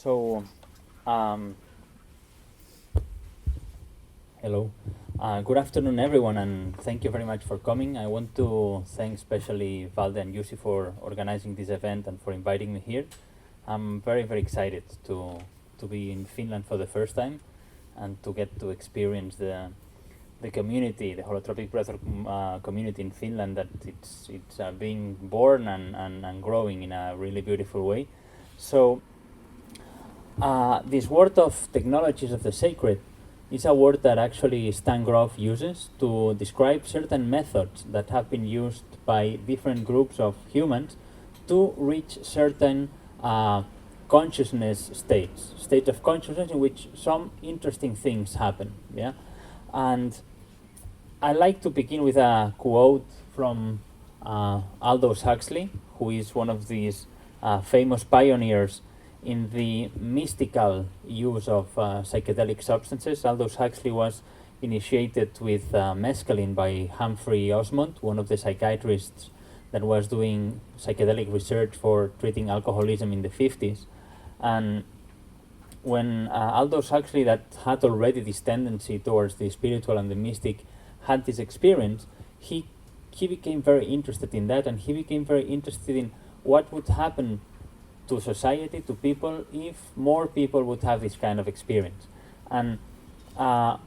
So, um, hello. Good afternoon, everyone, and thank you very much for coming. I want to thank especially Valde and Jussi for organizing this event and for inviting me here. I'm very, very excited to be in Finland for the first time and to get to experience the community, the Holotropic Breathwork community in Finland, that it's being born and growing in a really beautiful way. So this word of technologies of the sacred is a word that actually Stan Grof uses to describe certain methods that have been used by different groups of humans to reach certain consciousness states of consciousness in which some interesting things happen. Yeah, and I like to begin with a quote from Aldous Huxley, who is one of these famous pioneers in the mystical use of psychedelic substances. Aldous Huxley was initiated with mescaline by Humphrey Osmond, one of the psychiatrists that was doing psychedelic research for treating alcoholism in the 50s. And when Aldous Huxley, that had already this tendency towards the spiritual and the mystic, had this experience, he became very interested in that, and he became very interested in what would happen to society, to people, if more people would have this kind of experience. And I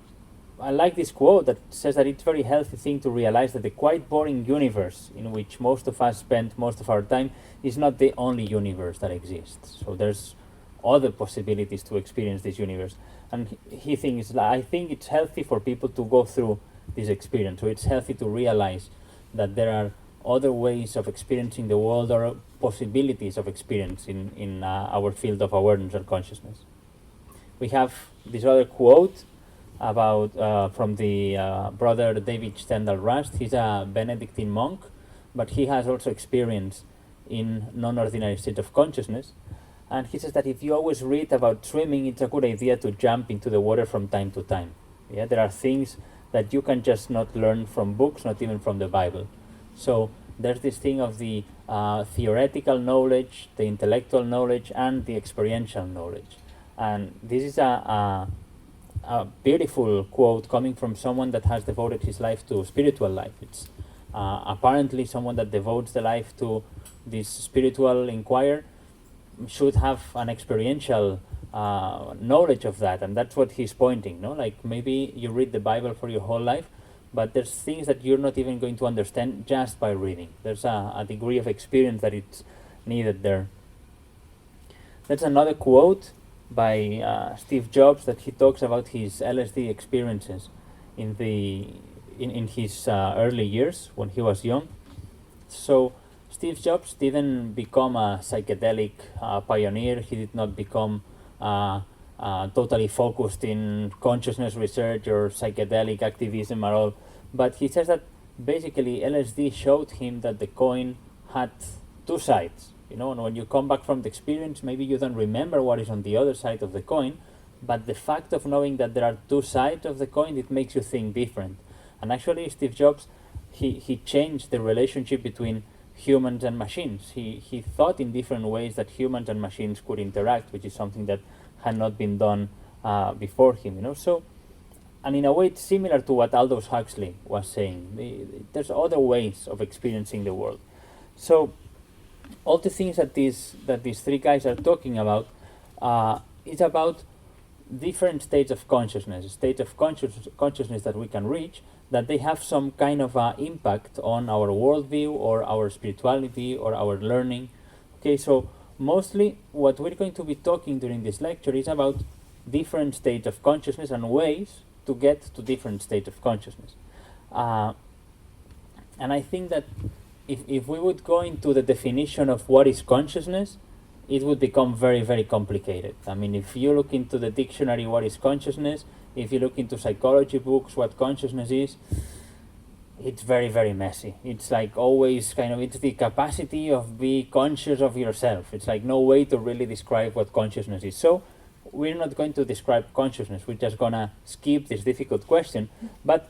like this quote that says that it's a very healthy thing to realize that the quite boring universe in which most of us spend most of our time is not the only universe that exists. So there's other possibilities to experience this universe. And he thinks, I think it's healthy for people to go through this experience. So it's healthy to realize that there are other ways of experiencing the world, or possibilities of experience in our field of awareness or consciousness. We have this other quote about from the brother David Stendhal Rast. He's a Benedictine monk, but he has also experience in non-ordinary state of consciousness. And he says that if you always read about swimming, it's a good idea to jump into the water from time to time. Yeah, there are things that you can just not learn from books, not even from the Bible. So there's this thing of the theoretical knowledge, the intellectual knowledge, and the experiential knowledge. And this is a beautiful quote coming from someone that has devoted his life to spiritual life. It's apparently someone that devotes the life to this spiritual inquiry should have an experiential knowledge of that, and that's what he's pointing. No, like maybe you read the Bible for your whole life, but there's things that you're not even going to understand just by reading. There's a degree of experience that it's needed there. That's another quote by Steve Jobs, that he talks about his LSD experiences in his early years when he was young. So Steve Jobs didn't become a psychedelic pioneer. He did not become totally focused in consciousness research or psychedelic activism at all. But he says that basically LSD showed him that the coin had two sides. You know, and when you come back from the experience, maybe you don't remember what is on the other side of the coin, but the fact of knowing that there are two sides of the coin, it makes you think different. And actually Steve Jobs, he changed the relationship between humans and machines. He thought in different ways that humans and machines could interact, which is something that had not been done before him. You know, so, and in a way it's similar to what Aldous Huxley was saying. There's other ways of experiencing the world. So all the things that these three guys are talking about is about different states of consciousness, consciousness that we can reach, that they have some kind of impact on our worldview or our spirituality or our learning. Okay, so mostly what we're going to be talking during this lecture is about different states of consciousness and ways to get to different states of consciousness. And I think that if we would go into the definition of what is consciousness, it would become very, very complicated. I mean, if you look into the dictionary, what is consciousness? If you look into psychology books, what consciousness is, it's very, very messy. It's like always kind of, it's the capacity of be conscious of yourself. It's like no way to really describe what consciousness is. So we're not going to describe consciousness. We're just gonna skip this difficult question. But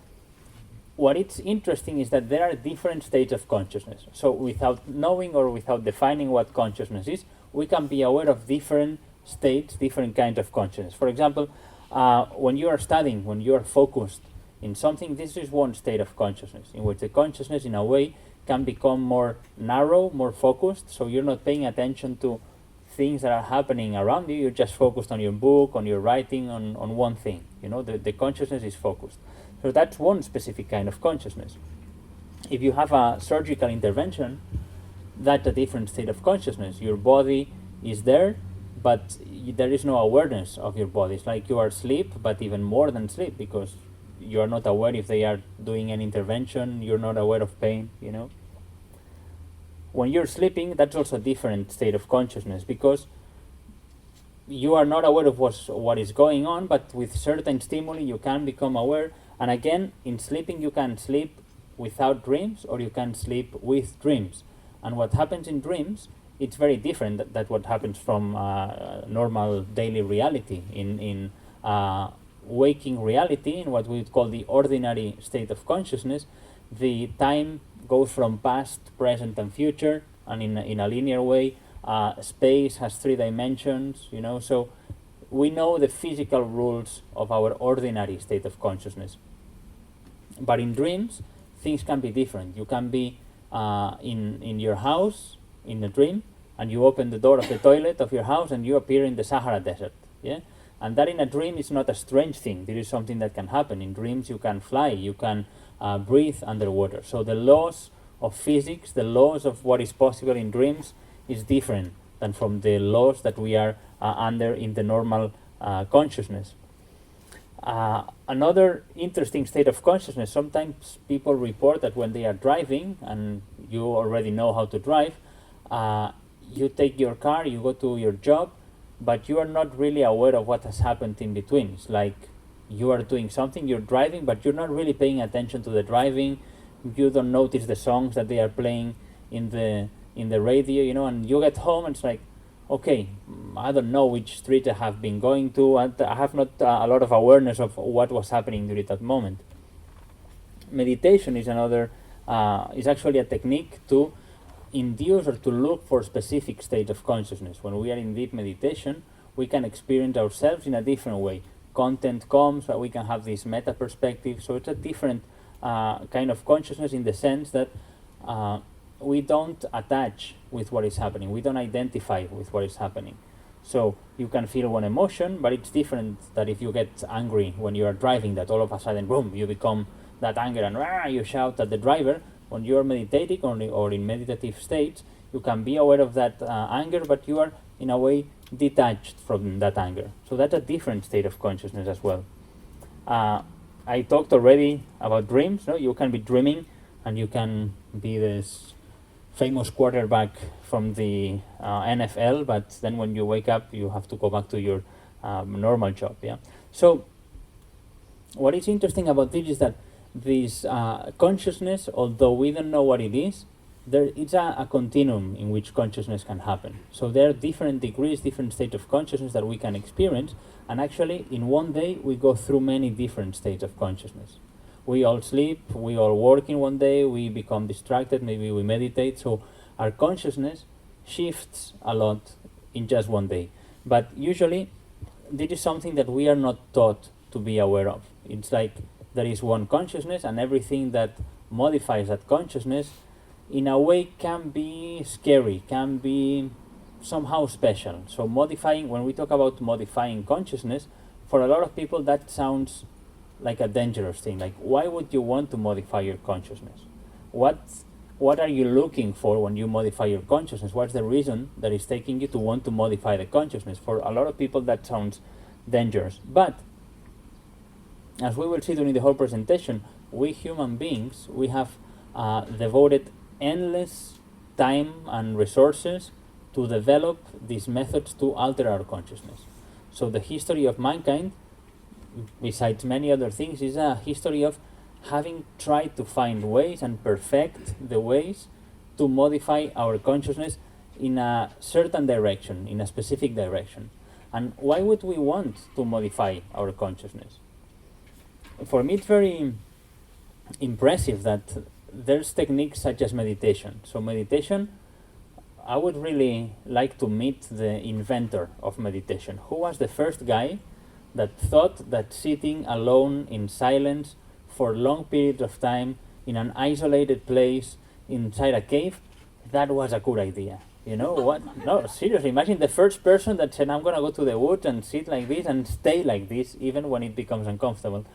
what is interesting is that there are different states of consciousness. So without knowing or without defining what consciousness is, we can be aware of different states, different kinds of consciousness. For example, when you are studying, when you are focused in something, this is one state of consciousness, in which the consciousness, in a way, can become more narrow, more focused, so you're not paying attention to things that are happening around you, you're just focused on your book, on your writing, on one thing. The consciousness is focused. So that's one specific kind of consciousness. If you have a surgical intervention, that's a different state of consciousness. Your body is there, but there is no awareness of your body. It's like you are asleep, but even more than sleep, because you are not aware if they are doing an intervention, you're not aware of pain, When you're sleeping, that's also a different state of consciousness, because you are not aware of what is going on, but with certain stimuli you can become aware. And again, in sleeping you can sleep without dreams, or you can sleep with dreams. And what happens in dreams, it's very different than what happens from normal daily reality. In waking reality, in what we would call the ordinary state of consciousness, the time goes from past, present, and future, and in a linear way. Space has 3 dimensions, so we know the physical rules of our ordinary state of consciousness. But in dreams, things can be different. You can be in your house in a dream, and you open the door of the toilet of your house and you appear in the Sahara Desert. Yeah? And that in a dream is not a strange thing. This is something that can happen. In dreams you can fly, you can breathe underwater. So the laws of physics, the laws of what is possible in dreams is different than from the laws that we are under in the normal consciousness. Another interesting state of consciousness, sometimes people report that when they are driving, and you already know how to drive, you take your car, you go to your job, but you are not really aware of what has happened in between. It's like you are doing something, you're driving, but you're not really paying attention to the driving. You don't notice the songs that they are playing in the radio, and you get home and it's like, okay, I don't know which street I have been going to, and I have not a lot of awareness of what was happening during that moment. Meditation is is actually a technique to induce or to look for specific states of consciousness. When we are in deep meditation, we can experience ourselves in a different way. Content comes, but we can have this meta perspective, so it's a different kind of consciousness, in the sense that we don't attach with what is happening. We don't identify with what is happening. So you can feel one emotion, but it's different that if you get angry when you are driving, that all of a sudden, boom, you become that anger and you shout at the driver. When you are meditating or in meditative states, you can be aware of that anger, but you are in a way detached from that anger. So that's a different state of consciousness as well. I talked already about dreams. No? You can be dreaming and you can be this famous quarterback from the NFL, but then when you wake up, you have to go back to your normal job. Yeah. So what is interesting about this is that this consciousness, although we don't know what it is, it's a continuum in which consciousness can happen. So there are different degrees, different states of consciousness that we can experience, and actually in one day we go through many different states of consciousness. We all sleep, we all work in one day, we become distracted, maybe we meditate, so our consciousness shifts a lot in just one day. But usually this is something that we are not taught to be aware of. It's like there is one consciousness, and everything that modifies that consciousness in a way can be scary, can be somehow special. So when we talk about modifying consciousness, for a lot of people that sounds like a dangerous thing. Like, why would you want to modify your consciousness? What are you looking for when you modify your consciousness? What's the reason that is taking you to want to modify the consciousness? For a lot of people that sounds dangerous. But as we will see during the whole presentation, we human beings, we have devoted endless time and resources to develop these methods to alter our consciousness. So the history of mankind, besides many other things, is a history of having tried to find ways and perfect the ways to modify our consciousness in a certain direction, in a specific direction. And why would we want to modify our consciousness? For me, it's very impressive that there's techniques such as meditation. So meditation, I would really like to meet the inventor of meditation. Who was the first guy that thought that sitting alone in silence for long periods of time in an isolated place inside a cave, that was a good idea? You know what? No, seriously, imagine the first person that said, I'm going to go to the woods and sit like this and stay like this, even when it becomes uncomfortable.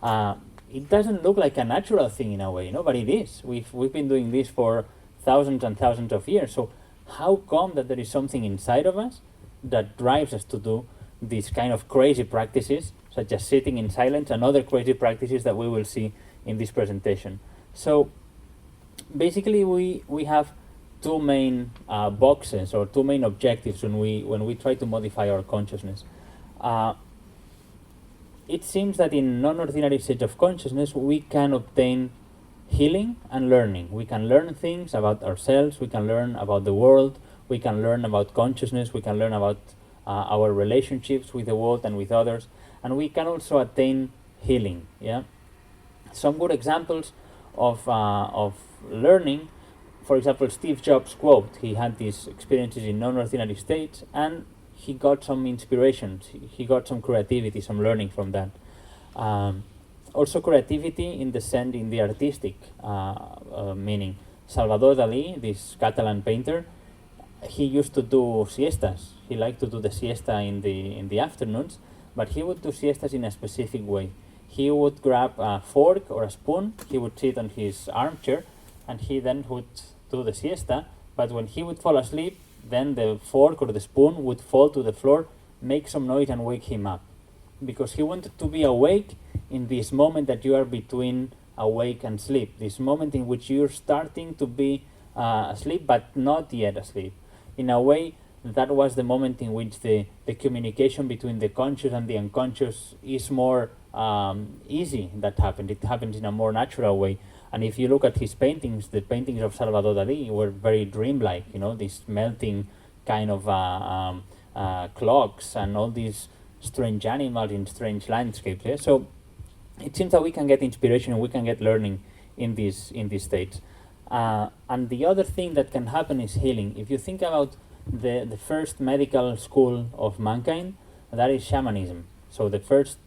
It doesn't look like a natural thing in a way, but it is. We've been doing this for thousands and thousands of years. So how come that there is something inside of us that drives us to do these kind of crazy practices, such as sitting in silence and other crazy practices that we will see in this presentation? So basically we have two main boxes or two main objectives when we try to modify our consciousness. It seems that in non-ordinary state of consciousness we can obtain healing and learning. We can learn things about ourselves, we can learn about the world, we can learn about consciousness, we can learn about our relationships with the world and with others, and we can also attain healing. Some good examples of learning. For example, Steve Jobs' quote, he had these experiences in non-ordinary states and he got some inspiration, he got some creativity, some learning from that. Also creativity in the artistic meaning. Salvador Dalí, this Catalan painter, he used to do siestas. He liked to do the siesta in the afternoons, but he would do siestas in a specific way. He would grab a fork or a spoon, he would sit on his armchair, and he then would do the siesta, but when he would fall asleep, then the fork or the spoon would fall to the floor, make some noise and wake him up. Because he wanted to be awake in this moment that you are between awake and sleep, this moment in which you're starting to be asleep but not yet asleep. In a way, that was the moment in which the communication between the conscious and the unconscious is more easy. That happened. It happens in a more natural way. And if you look at his paintings, the paintings of Salvador Dalí were very dreamlike, these melting kind of clocks and all these strange animals in strange landscapes. Yeah? So it seems that we can get inspiration and we can get learning in these states. And the other thing that can happen is healing. If you think about the first medical school of mankind, that is shamanism. So the first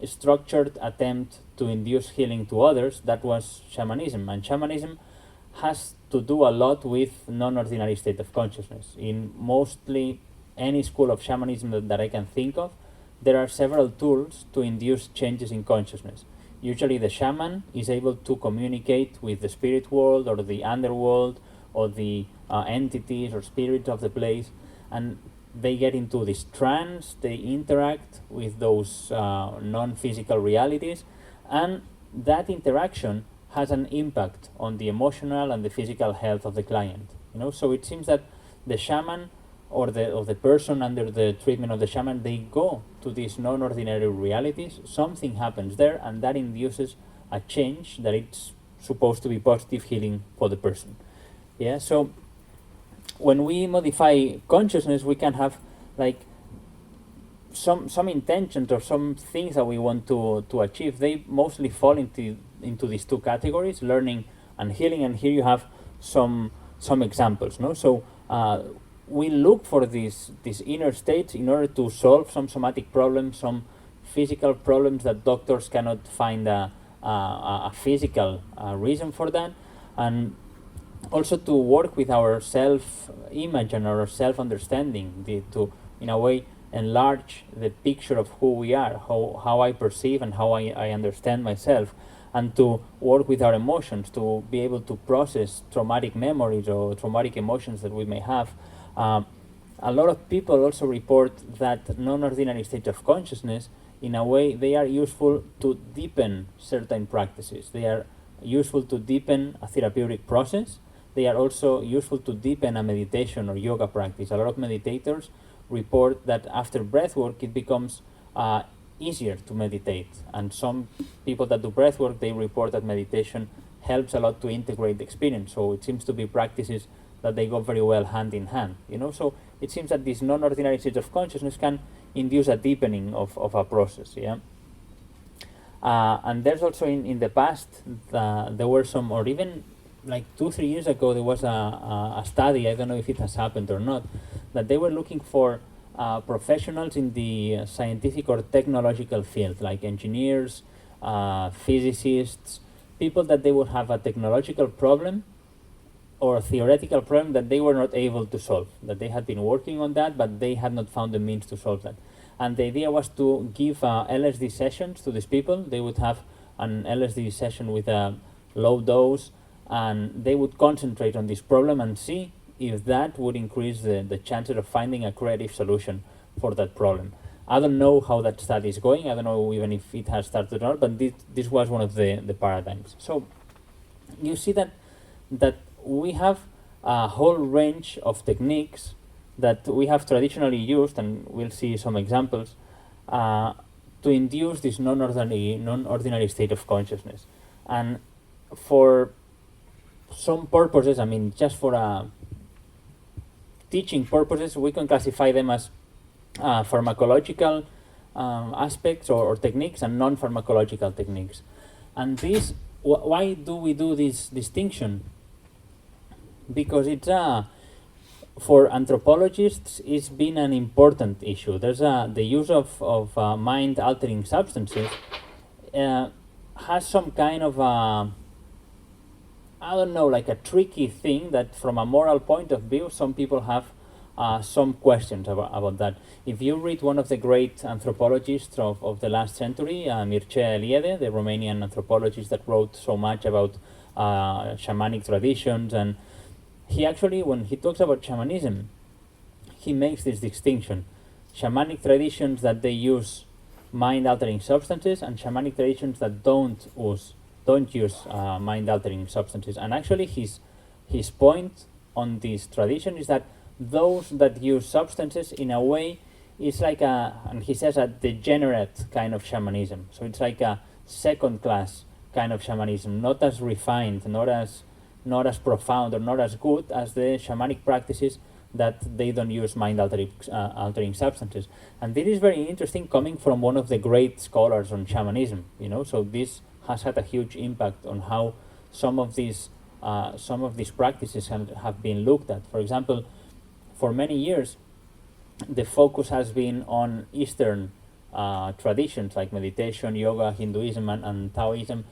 structured attempt to induce healing to others, that was shamanism. And shamanism has to do a lot with non-ordinary state of consciousness. In mostly any school of shamanism that I can think of, there are several tools to induce changes in consciousness. Usually the shaman is able to communicate with the spirit world or the underworld or the entities or spirits of the place, and they get into this trance, they interact with those non-physical realities, and that interaction has an impact on the emotional and the physical health of the client. So it seems that the shaman or the person under the treatment of the shaman, they go to these non-ordinary realities, something happens there, and that induces a change that it's supposed to be positive healing for the person. So when we modify consciousness, we can have some intentions or some things that we want to achieve. They mostly fall into these two categories, learning and healing, and here you have some examples. So we look for these inner states in order to solve some somatic problems, some physical problems that doctors cannot find a physical reason for that, and also to work with our self-image and our self-understanding, to, in a way, enlarge the picture of who we are, how I perceive and how I understand myself, and to work with our emotions, to be able to process traumatic memories or traumatic emotions that we may have. A lot of people also report that non-ordinary states of consciousness, in a way, they are useful to deepen certain practices. They are useful to deepen a therapeutic process. They are also useful to deepen a meditation or yoga practice. A lot of meditators report that after breathwork, it becomes easier to meditate. And some people that do breathwork, they report that meditation helps a lot to integrate the experience. So it seems to be practices that they go very well hand in hand. So it seems that these non-ordinary states of consciousness can induce a deepening of a process. And there's also in the past, there were some, or even like 2-3 years ago, there was a study, I don't know if it has happened or not, that they were looking for professionals in the scientific or technological field, like engineers, physicists, people that they would have a technological problem or a theoretical problem that they were not able to solve, that they had been working on that, but they had not found the means to solve that. And the idea was to give LSD sessions to these people. They would have an LSD session with a low dose, and they would concentrate on this problem and see if that would increase the chances of finding a creative solution for that problem. I don't know how that study is going. I don't know even if it has started or not, but this was one of the paradigms. So you see that we have a whole range of techniques that we have traditionally used, and we'll see some examples, to induce this non-ordinary state of consciousness. And for some purposes, I mean, just for teaching purposes, we can classify them as pharmacological aspects or techniques and non-pharmacological techniques. And this, why do we do this distinction? Because it's for anthropologists, it's been an important issue. There's the use of mind-altering substances has some kind of I don't know, like a tricky thing that from a moral point of view, some people have some questions about that. If you read one of the great anthropologists of the last century, Mircea Eliade, the Romanian anthropologist that wrote so much about shamanic traditions, and he actually, when he talks about shamanism, he makes this distinction. Shamanic traditions that they use mind-altering substances and shamanic traditions that don't use mind-altering substances. And actually his point on this tradition is that those that use substances, in a way, is like and he says, a degenerate kind of shamanism. So it's like a second-class kind of shamanism, not as refined, not as profound or not as good as the shamanic practices that they don't use mind-altering substances. And this is very interesting, coming from one of the great scholars on shamanism. So this has had a huge impact on how some of these practices have been looked at. For example, for many years, the focus has been on Eastern traditions like meditation, yoga, Hinduism, and Taoism,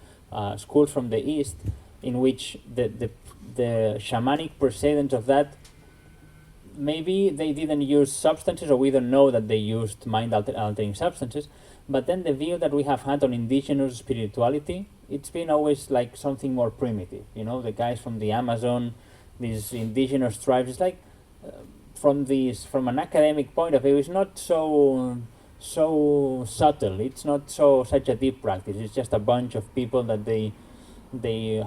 schools from the East, in which the shamanic precedents of that, maybe they didn't use substances, or we don't know that they used mind-altering substances, but then the view that we have had on indigenous spirituality, it's been always like something more primitive. The guys from the Amazon, these indigenous tribes, it's like from an academic point of view, it's not so subtle. It's not such a deep practice. It's just a bunch of people that they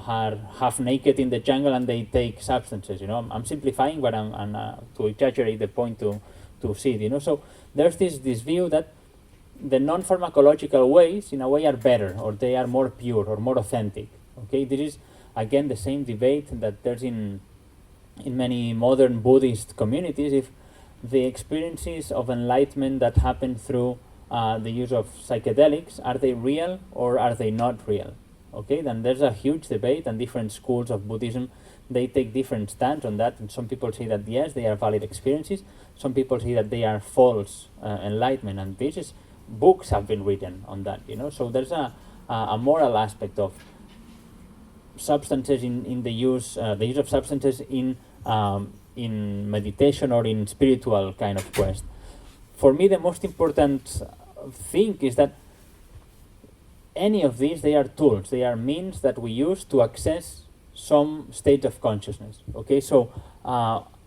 are half naked in the jungle and they take substances. I'm simplifying, but I'm to exaggerate the point to see it. So there's this view that the non-pharmacological ways, in a way, are better, or they are more pure or more authentic. Okay, this is again the same debate that there's in many modern Buddhist communities. If the experiences of enlightenment that happen through the use of psychedelics, are they real or are they not real? Okay, then there's a huge debate, and different schools of Buddhism, they take different stands on that. And some people say that yes, they are valid experiences. Some people say that they are false enlightenment, and books have been written on that. So there's a moral aspect of substances in the use of substances in meditation or in spiritual kind of quest. For me, the most important thing is that any of these, they are tools, they are means that we use to access some state of consciousness. Okay, so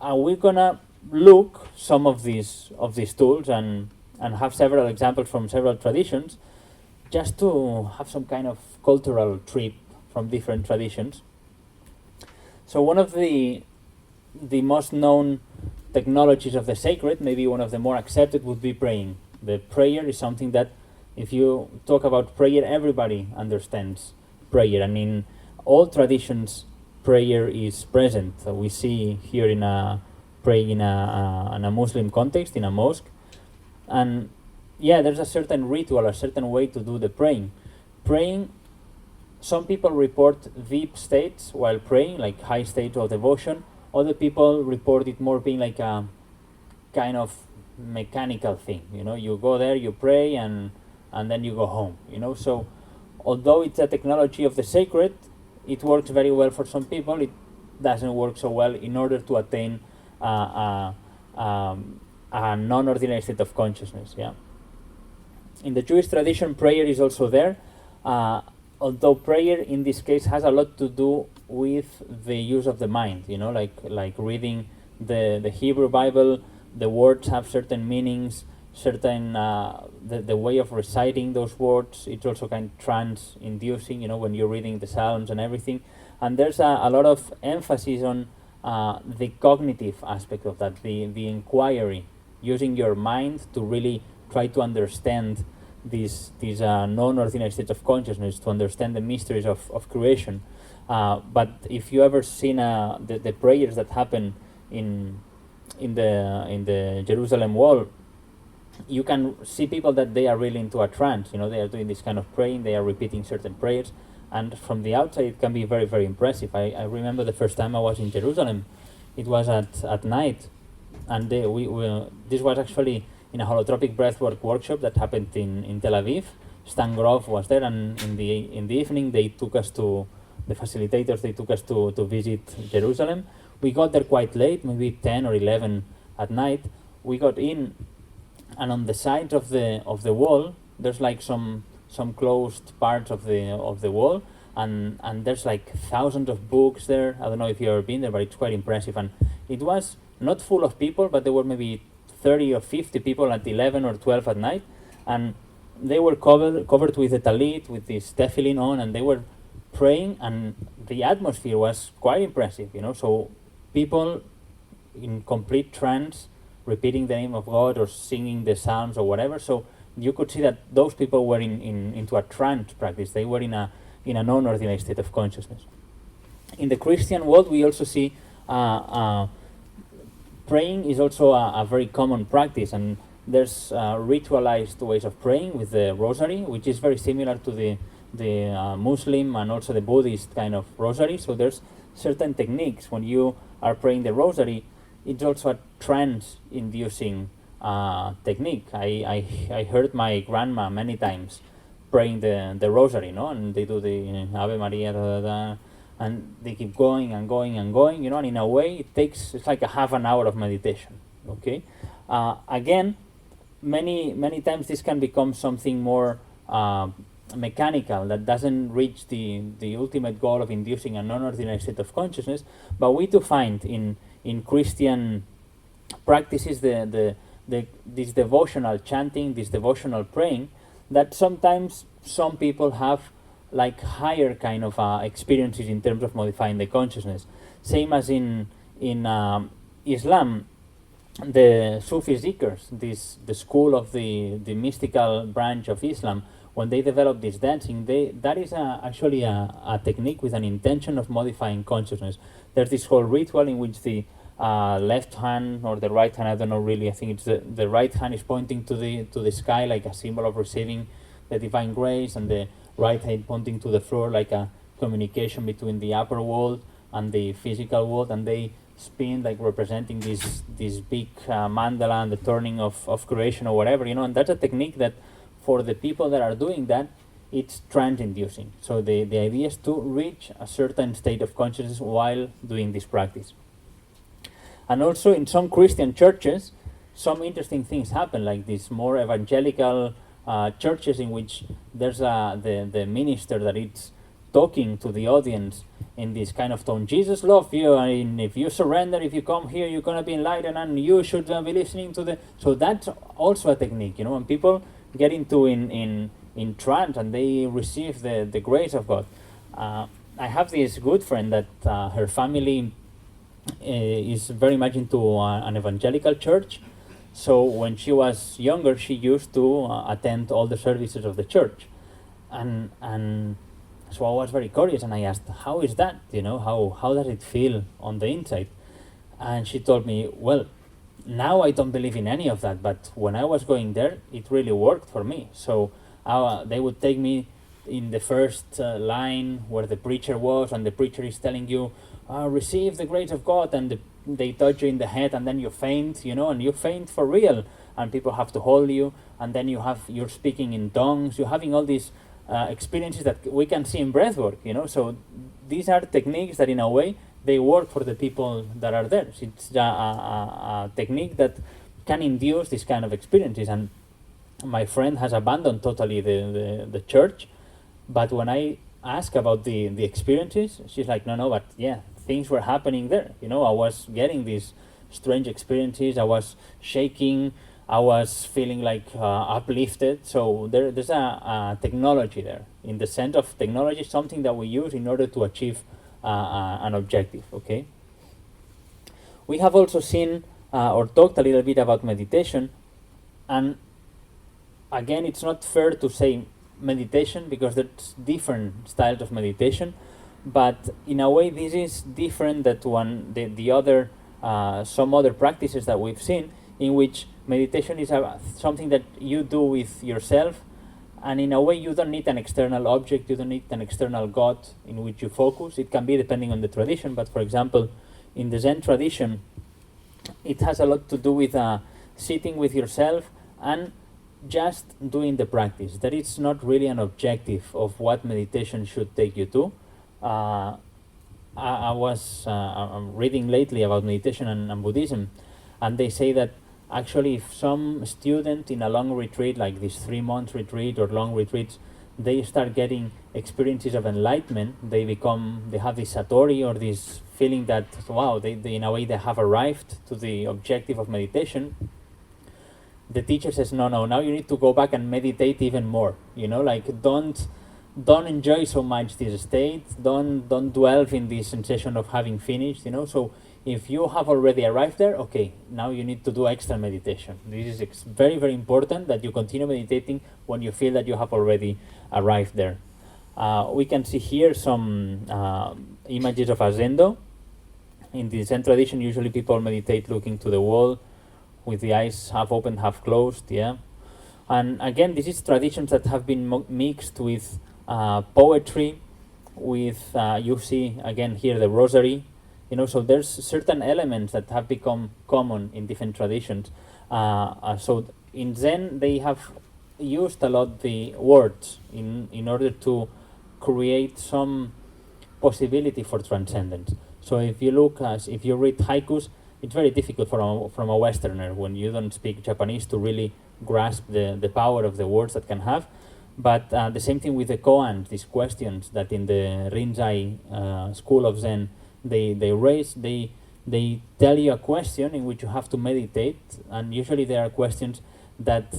we're gonna look some of these tools and have several examples from several traditions, just to have some kind of cultural trip from different traditions. So one of the most known technologies of the sacred, maybe one of the more accepted, would be praying. The prayer is something that, if you talk about prayer, everybody understands prayer, and in all traditions, prayer is present. So we see here praying in a Muslim context, in a mosque, and there's a certain ritual, a certain way to do the praying. Praying some people report deep states while praying, like high states of devotion. Other people report it more being like a kind of mechanical thing. You go there, you pray, and then you go home. So although it's a technology of the sacred, it works very well for some people. It doesn't work so well in order to attain a non-ordinary state of consciousness. Yeah. In the Jewish tradition, prayer is also there, although prayer in this case has a lot to do with the use of the mind. Like reading the Hebrew Bible, the words have certain meanings, certain the way of reciting those words. It's also kind of trance-inducing. When you're reading the Psalms and everything, and there's a lot of emphasis on the cognitive aspect of that, the inquiry, using your mind to really try to understand these non-ordinary states of consciousness, to understand the mysteries of creation. But if you ever seen the prayers that happen in the Jerusalem wall, you can see people that they are really into a trance. They are doing this kind of praying, they are repeating certain prayers, and from the outside it can be very, very impressive. I remember the first time I was in Jerusalem, it was at night, and this was actually in a holotropic breathwork workshop that happened in Tel Aviv. Stan Grof was there, and in the evening the facilitators took us to visit Jerusalem. We got there quite late, maybe 10 or 11 at night. We got in, and on the sides of the wall there's like some closed parts of the wall, and there's like thousands of books there. I don't know if you've ever been there, but it's quite impressive. And it was not full of people, but there were maybe 30 or 50 people at 11 or 12 at night, and they were covered with a talit, with this tefillin on, and they were praying, and the atmosphere was quite impressive. So people in complete trance, repeating the name of God or singing the Psalms or whatever. So you could see that those people were into a trance practice. They were in a non-ordinary state of consciousness. In the Christian world, we also see praying is also a very common practice, and there's ritualized ways of praying with the rosary, which is very similar to the Muslim and also the Buddhist kind of rosary. So there's certain techniques when you are praying the rosary. It's also a trance-inducing technique. I heard my grandma many times praying the rosary, and they do the Ave Maria, da, da, da, and they keep going and going and going, and in a way it's like a half an hour of meditation. Okay, again, many times this can become something more mechanical that doesn't reach the ultimate goal of inducing a non-ordinary state of consciousness. But we do find in Christian practices this devotional chanting, this devotional praying, that sometimes some people have like higher kind of experiences in terms of modifying the consciousness. Same as in Islam, the Sufi seekers, the school of the mystical branch of Islam, when they develop this dancing, that is actually a technique with an intention of modifying consciousness. There's this whole ritual in which the left hand or the right hand, I don't know really, I think it's the right hand is pointing to the sky like a symbol of receiving the divine grace, and the right hand pointing to the floor like a communication between the upper world and the physical world, and they spin like representing this big mandala and the turning of creation or whatever, and that's a technique that for the people that are doing that, it's trance-inducing. So the idea is to reach a certain state of consciousness while doing this practice. And also in some Christian churches, some interesting things happen, like these more evangelical churches in which there's the minister that is talking to the audience in this kind of tone. Jesus loves you, and if you surrender, if you come here, you're going to be enlightened, and you should be listening to the... So that's also a technique, when people get into in trance and they receive the grace of God. I have this good friend that her family is very much into an evangelical church. So when she was younger, she used to attend all the services of the church, and so I was very curious, and I asked, how is that? How does it feel on the inside? And she told me, well, now I don't believe in any of that, but when I was going there, it really worked for me. So they would take me in the first line where the preacher was, and the preacher is telling you, receive the grace of God, and they touch you in the head, and then you faint, and you faint for real, and people have to hold you, and then you're speaking in tongues, you're having all these experiences that we can see in breathwork, so these are techniques that in a way they work for the people that are there. It's a technique that can induce these kind of experiences, and my friend has abandoned totally the church, but when I ask about the experiences, she's like, no, but yeah, things were happening there. I was getting these strange experiences, I was shaking, I was feeling like uplifted. So there's a technology there. In the sense of technology, something that we use in order to achieve an objective, okay? We have also seen or talked a little bit about meditation, and again, it's not fair to say meditation because there's different styles of meditation, but in a way this is different than the other some other practices that we've seen, in which meditation is something that you do with yourself, and in a way you don't need an external object, you don't need an external God in which you focus. It can be depending on the tradition, but for example, in the Zen tradition, it has a lot to do with sitting with yourself and just doing the practice. That it's not really an objective of what meditation should take you to. I was reading lately about meditation and Buddhism, and they say that actually if some student in a long retreat, like this 3-month retreat or long retreats, they start getting experiences of enlightenment, they have this satori, or this feeling that, wow, they in a way they have arrived to the objective of meditation. The teacher says, no, now you need to go back and meditate even more. Like don't enjoy so much this state. Don't dwell in this sensation of having finished. So if you have already arrived there, okay, now you need to do extra meditation. This is very, very important that you continue meditating when you feel that you have already arrived there. We can see here some images of a zendo. In the Zen tradition, usually people meditate looking to the wall, with the eyes half open, half closed, yeah. And again, this is traditions that have been mixed with poetry, with, you see again here the rosary, so there's certain elements that have become common in different traditions. So in Zen, they have used a lot the words in order to create some possibility for transcendence. So if you read haikus, it's very difficult from a Westerner, when you don't speak Japanese, to really grasp the power of the words that can have. But the same thing with the koans, these questions that in the Rinzai school of Zen they raise. They tell you a question in which you have to meditate, and usually there are questions that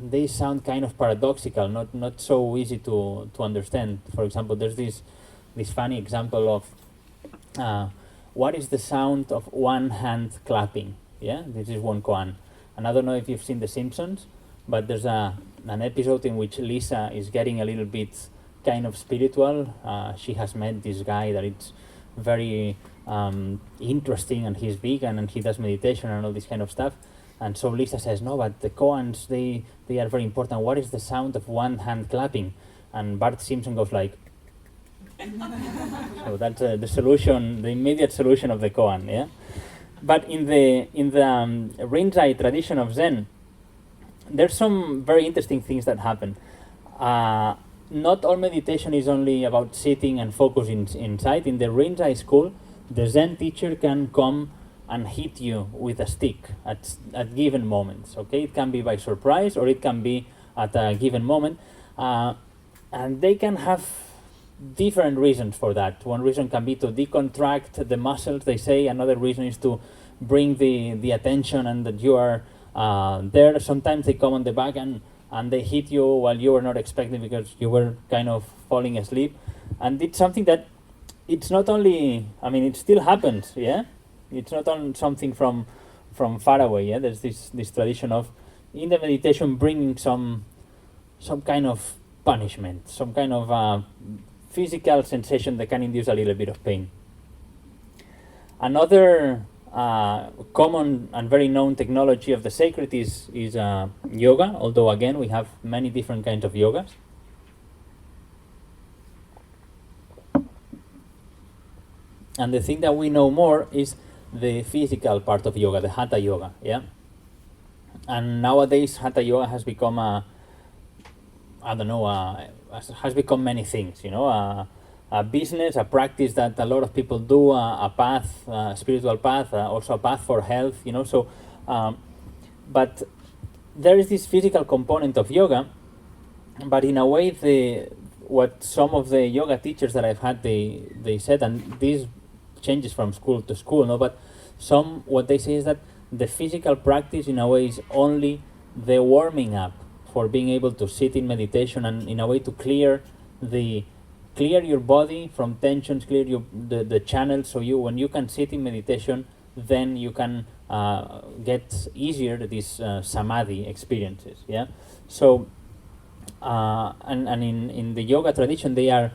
they sound kind of paradoxical, not so easy to understand. For example, there's this funny example of what is the sound of one hand clapping? Yeah, this is one koan. And I don't know if you've seen The Simpsons, but there's an episode in which Lisa is getting a little bit kind of spiritual. She has met this guy that it's very interesting, and he's vegan and he does meditation and all this kind of stuff. And so Lisa says, no, but the koans, they are very important. What is the sound of one hand clapping? And Bart Simpson goes like, so that's the solution, the immediate solution of the koan, yeah? But in the Rinzai tradition of Zen, there's some very interesting things that happen. Not all meditation is only about sitting and focusing inside. In the Rinzai school, the Zen teacher can come and hit you with a stick at given moments, okay? It can be by surprise, or it can be at a given moment. And they can have different reasons for that. One reason can be to decontract the muscles, they say. Another reason is to bring the attention and that you are there. Sometimes they come on the back and they hit you while you were not expecting, because you were kind of falling asleep. And it's something that it's not only, it still happens, yeah? It's not on something from far away, yeah? There's this tradition of, in the meditation, bringing some kind of punishment, some kind of physical sensation that can induce a little bit of pain. Another common and very known technology of the sacred is yoga, although again we have many different kinds of yogas. And the thing that we know more is the physical part of yoga, the hatha yoga, yeah? And nowadays, hatha yoga has become has become many things, a business, a practice that a lot of people do, a path, a spiritual path, also a path for health, but there is this physical component of yoga, but in a way, what some of the yoga teachers that I've had, they said, and this changes from school to school, no, but what they say is that the physical practice in a way is only the warming up for being able to sit in meditation, and in a way to clear your body from tensions, clear the channels, so when you can sit in meditation, then you can get easier these samadhi experiences, yeah? So and in the yoga tradition, they are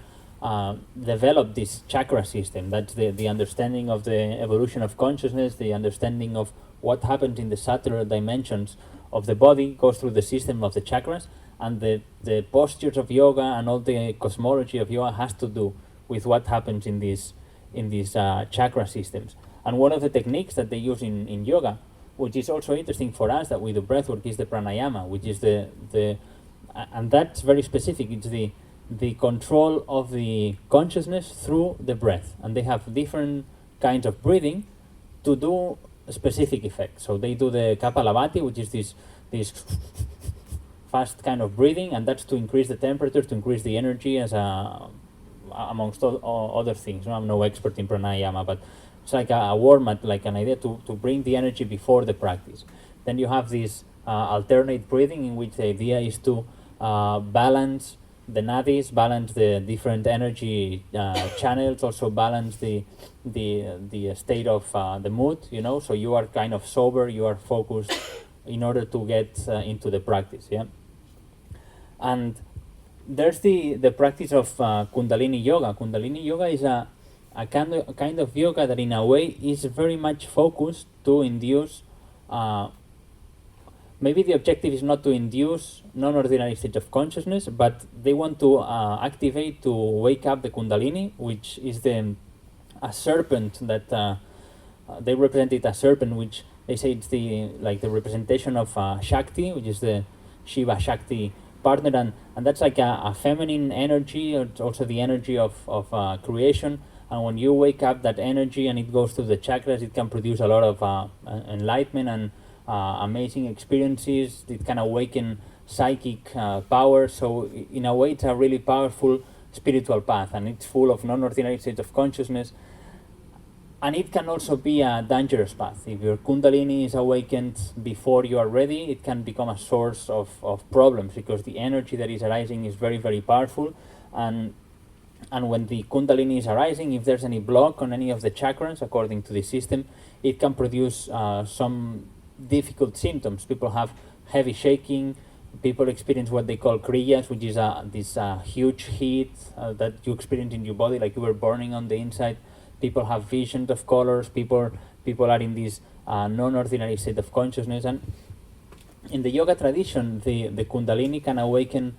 developed this chakra system. That's the understanding of the evolution of consciousness, the understanding of what happens in the subtler dimensions of the body goes through the system of the chakras, and the postures of yoga and all the cosmology of yoga has to do with what happens in these chakra systems. And one of the techniques that they use in yoga, which is also interesting for us that we do breathwork, is the pranayama, which is and that's very specific. It's the control of the consciousness through the breath, and they have different kinds of breathing to do specific effects. So they do the Kapalabhati, which is this fast kind of breathing, and that's to increase the temperature, to increase the energy, amongst all other things. I'm no expert in pranayama, but it's like a warm-up, like an idea to bring the energy before the practice. Then you have this alternate breathing, in which the idea is to balance the nadis, balance the different energy channels, also balance the state of the mood, so you are kind of sober, you are focused in order to get into the practice, yeah? And there's the practice of Kundalini yoga. Kundalini yoga is a kind of yoga that in a way is very much focused to induce maybe the objective is not to induce non-ordinary states of consciousness, but they want to activate, to wake up the Kundalini, which is a serpent that they represent it as serpent, which they say it's the representation of Shakti, which is the Shiva Shakti partner, and that's like a feminine energy. It's also the energy of creation, and when you wake up that energy and it goes through the chakras, it can produce a lot of enlightenment and amazing experiences. It can awaken psychic power. So in a way, it's a really powerful spiritual path, and it's full of non-ordinary states of consciousness. And it can also be a dangerous path. If your Kundalini is awakened before you are ready, it can become a source of problems, because the energy that is arising is very, very powerful. And when the Kundalini is arising, if there's any block on any of the chakras, according to the system, it can produce some difficult symptoms. People have heavy shaking, people experience what they call kriyas, which is this huge heat that you experience in your body, like you were burning on the inside. People have visions of colors, people are in this non-ordinary state of consciousness. And in the yoga tradition, the Kundalini can awaken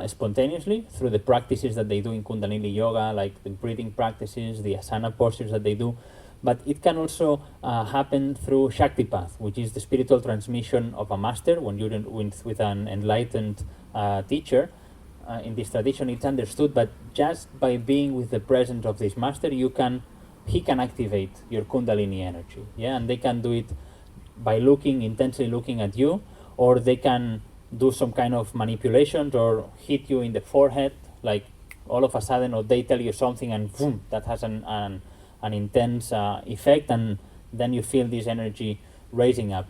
spontaneously through the practices that they do in Kundalini yoga, like the breathing practices, the asana postures that they do. But it can also happen through Shakti path, which is the spiritual transmission of a master. When you're with an enlightened teacher, in this tradition, it's understood, but just by being with the presence of this master, he can activate your Kundalini energy. Yeah, and they can do it by intensely looking at you, or they can do some kind of manipulations or hit you in the forehead, like all of a sudden, or they tell you something and boom, that has an intense effect, and then you feel this energy raising up.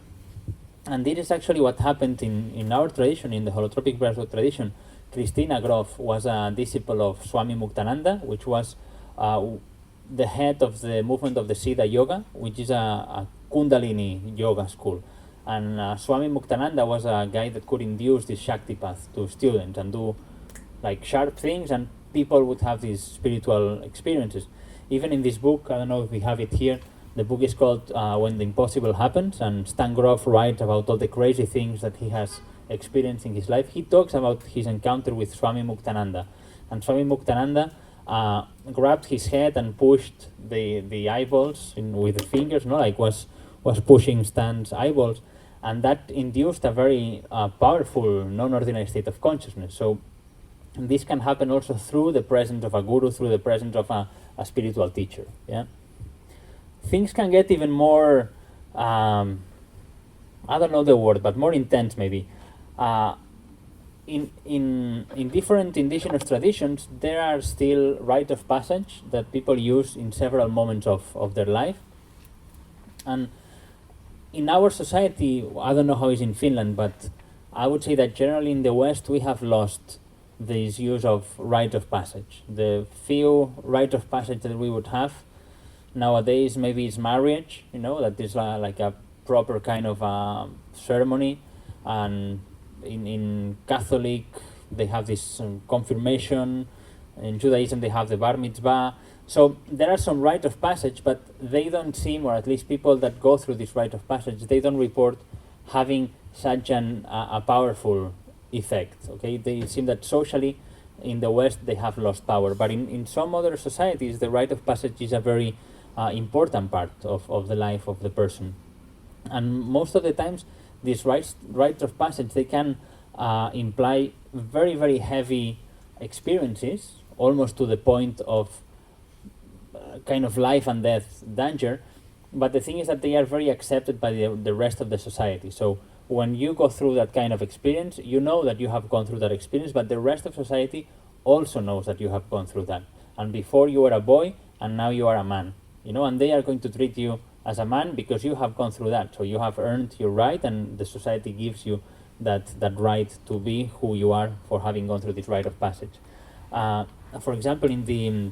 And this is actually what happened in our tradition, in the holotropic breathwork tradition. Christina Grof was a disciple of Swami Muktananda, which was the head of the movement of the Siddha Yoga, which is a Kundalini yoga school. And Swami Muktananda was a guy that could induce this Shakti path to students and do like sharp things, and people would have these spiritual experiences. Even in this book, I don't know if we have it here, the book is called When the Impossible Happens, and Stan Grof writes about all the crazy things that he has experienced in his life. He talks about his encounter with Swami Muktananda. And Swami Muktananda grabbed his head and pushed the eyeballs with the fingers, like was pushing Stan's eyeballs, and that induced a very powerful non-ordinary state of consciousness. So this can happen also through the presence of a guru, through the presence of a spiritual teacher. Yeah, things can get even more. I don't know the word, but more intense maybe. In different indigenous traditions, there are still rite of passage that people use in several moments of their life. And in our society, I don't know how it's in Finland, but I would say that generally in the West we have lost this use of rite of passage. The few rite of passage that we would have nowadays maybe is marriage, that is like a proper kind of ceremony, and in Catholic they have this confirmation, in Judaism they have the bar mitzvah. So there are some rite of passage, but they don't seem, or at least people that go through this rite of passage, they don't report having such a powerful effect. Okay, they seem that socially in the West they have lost power, but in some other societies the rite of passage is a very important part of the life of the person. And most of the times these rites of passage, they can imply very, very heavy experiences, almost to the point of kind of life and death danger. But the thing is that they are very accepted by the rest of the society. So when you go through that kind of experience, you know that you have gone through that experience, but the rest of society also knows that you have gone through that. And before you were a boy, and now you are a man, and they are going to treat you as a man because you have gone through that. So you have earned your right, and the society gives you that right to be who you are for having gone through this rite of passage. For example, in the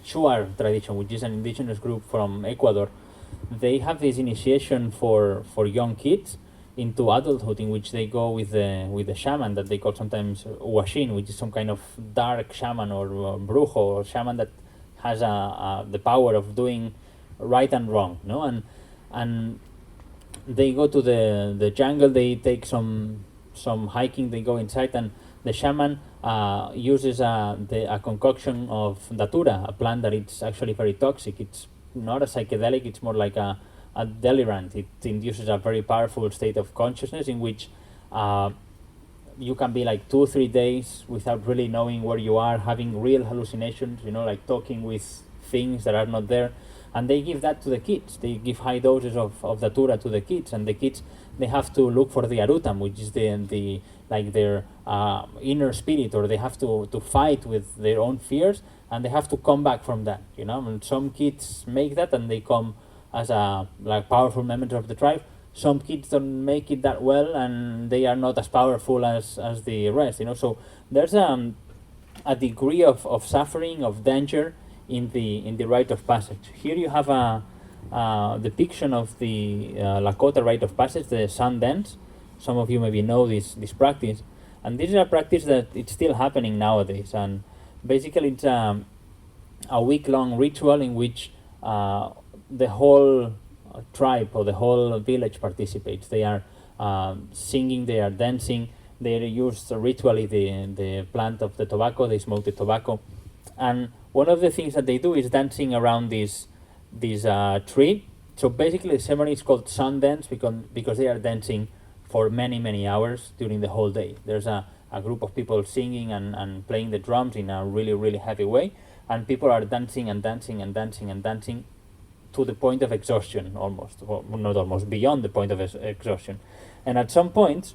Shuar tradition, which is an indigenous group from Ecuador, they have this initiation for young kids into adulthood, in which they go with the shaman that they call sometimes Huashin, which is some kind of dark shaman or brujo or shaman that has the power of doing right and wrong, and they go to the jungle, they take some hiking, they go inside, and the shaman uses a concoction of datura, a plant that it's actually very toxic. It's not a psychedelic, it's more like a delirant. It induces a very powerful state of consciousness in which you can be like 2-3 days without really knowing where you are, having real hallucinations, like talking with things that are not there. And they give that to the kids. They give high doses of datura to the kids, and the kids, they have to look for the arutam, which is the like their inner spirit, or they have to fight with their own fears, and they have to come back from that. And some kids make that, and they come as a powerful members of the tribe. Some kids don't make it that well, and they are not as powerful as the rest. So there's a degree of suffering, of danger in the rite of passage. Here you have a depiction of the Lakota rite of passage, the sun dance. Some of you maybe know this practice, and this is a practice that it's still happening nowadays. And basically, it's a week-long ritual in which the whole tribe or the whole village participates. They are singing, they are dancing, they use ritually the plant of the tobacco. They smoke the tobacco, and one of the things that they do is dancing around this tree. So basically the ceremony is called sun dance because they are dancing for many, many hours during the whole day. There's a group of people singing and playing the drums in a really, really heavy way, and people are dancing and dancing and dancing and dancing to the point of exhaustion, almost, or not almost, beyond the point of exhaustion. And at some point,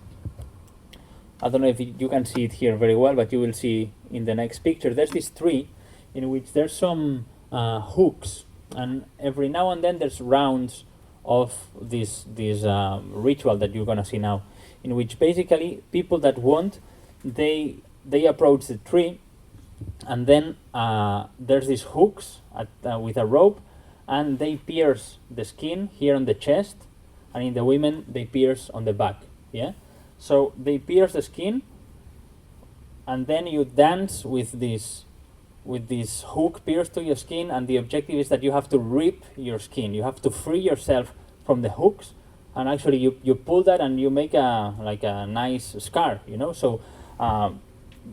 I don't know if you can see it here very well, but you will see in the next picture, there's this tree in which there's some hooks, and every now and then there's rounds of this ritual that you're gonna see now, in which basically people that want, they approach the tree, and then there's these hooks with a rope, and they pierce the skin here on the chest, and in the women they pierce on the back. Yeah, so they pierce the skin, and then you dance with this hook pierced to your skin, and the objective is that you have to rip your skin. You have to free yourself from the hooks, and actually you pull that and you make a nice scar, So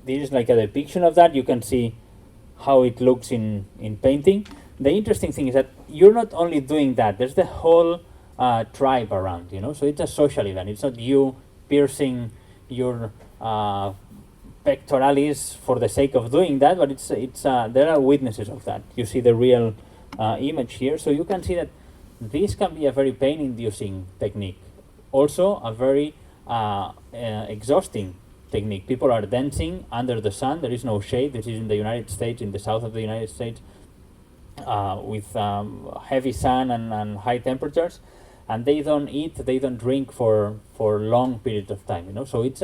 this is like a depiction of that. You can see how it looks in painting. The interesting thing is that you're not only doing that, there's the whole tribe around, so it's a social event. It's not you piercing your pectoralis for the sake of doing that, but it's there are witnesses of that. You see the real image here, so you can see that this can be a very pain-inducing technique. Also, a very exhausting technique. People are dancing under the sun. There is no shade. This is in the United States, in the south of the United States, with heavy sun and high temperatures, and they don't eat, they don't drink for long periods of time. So it's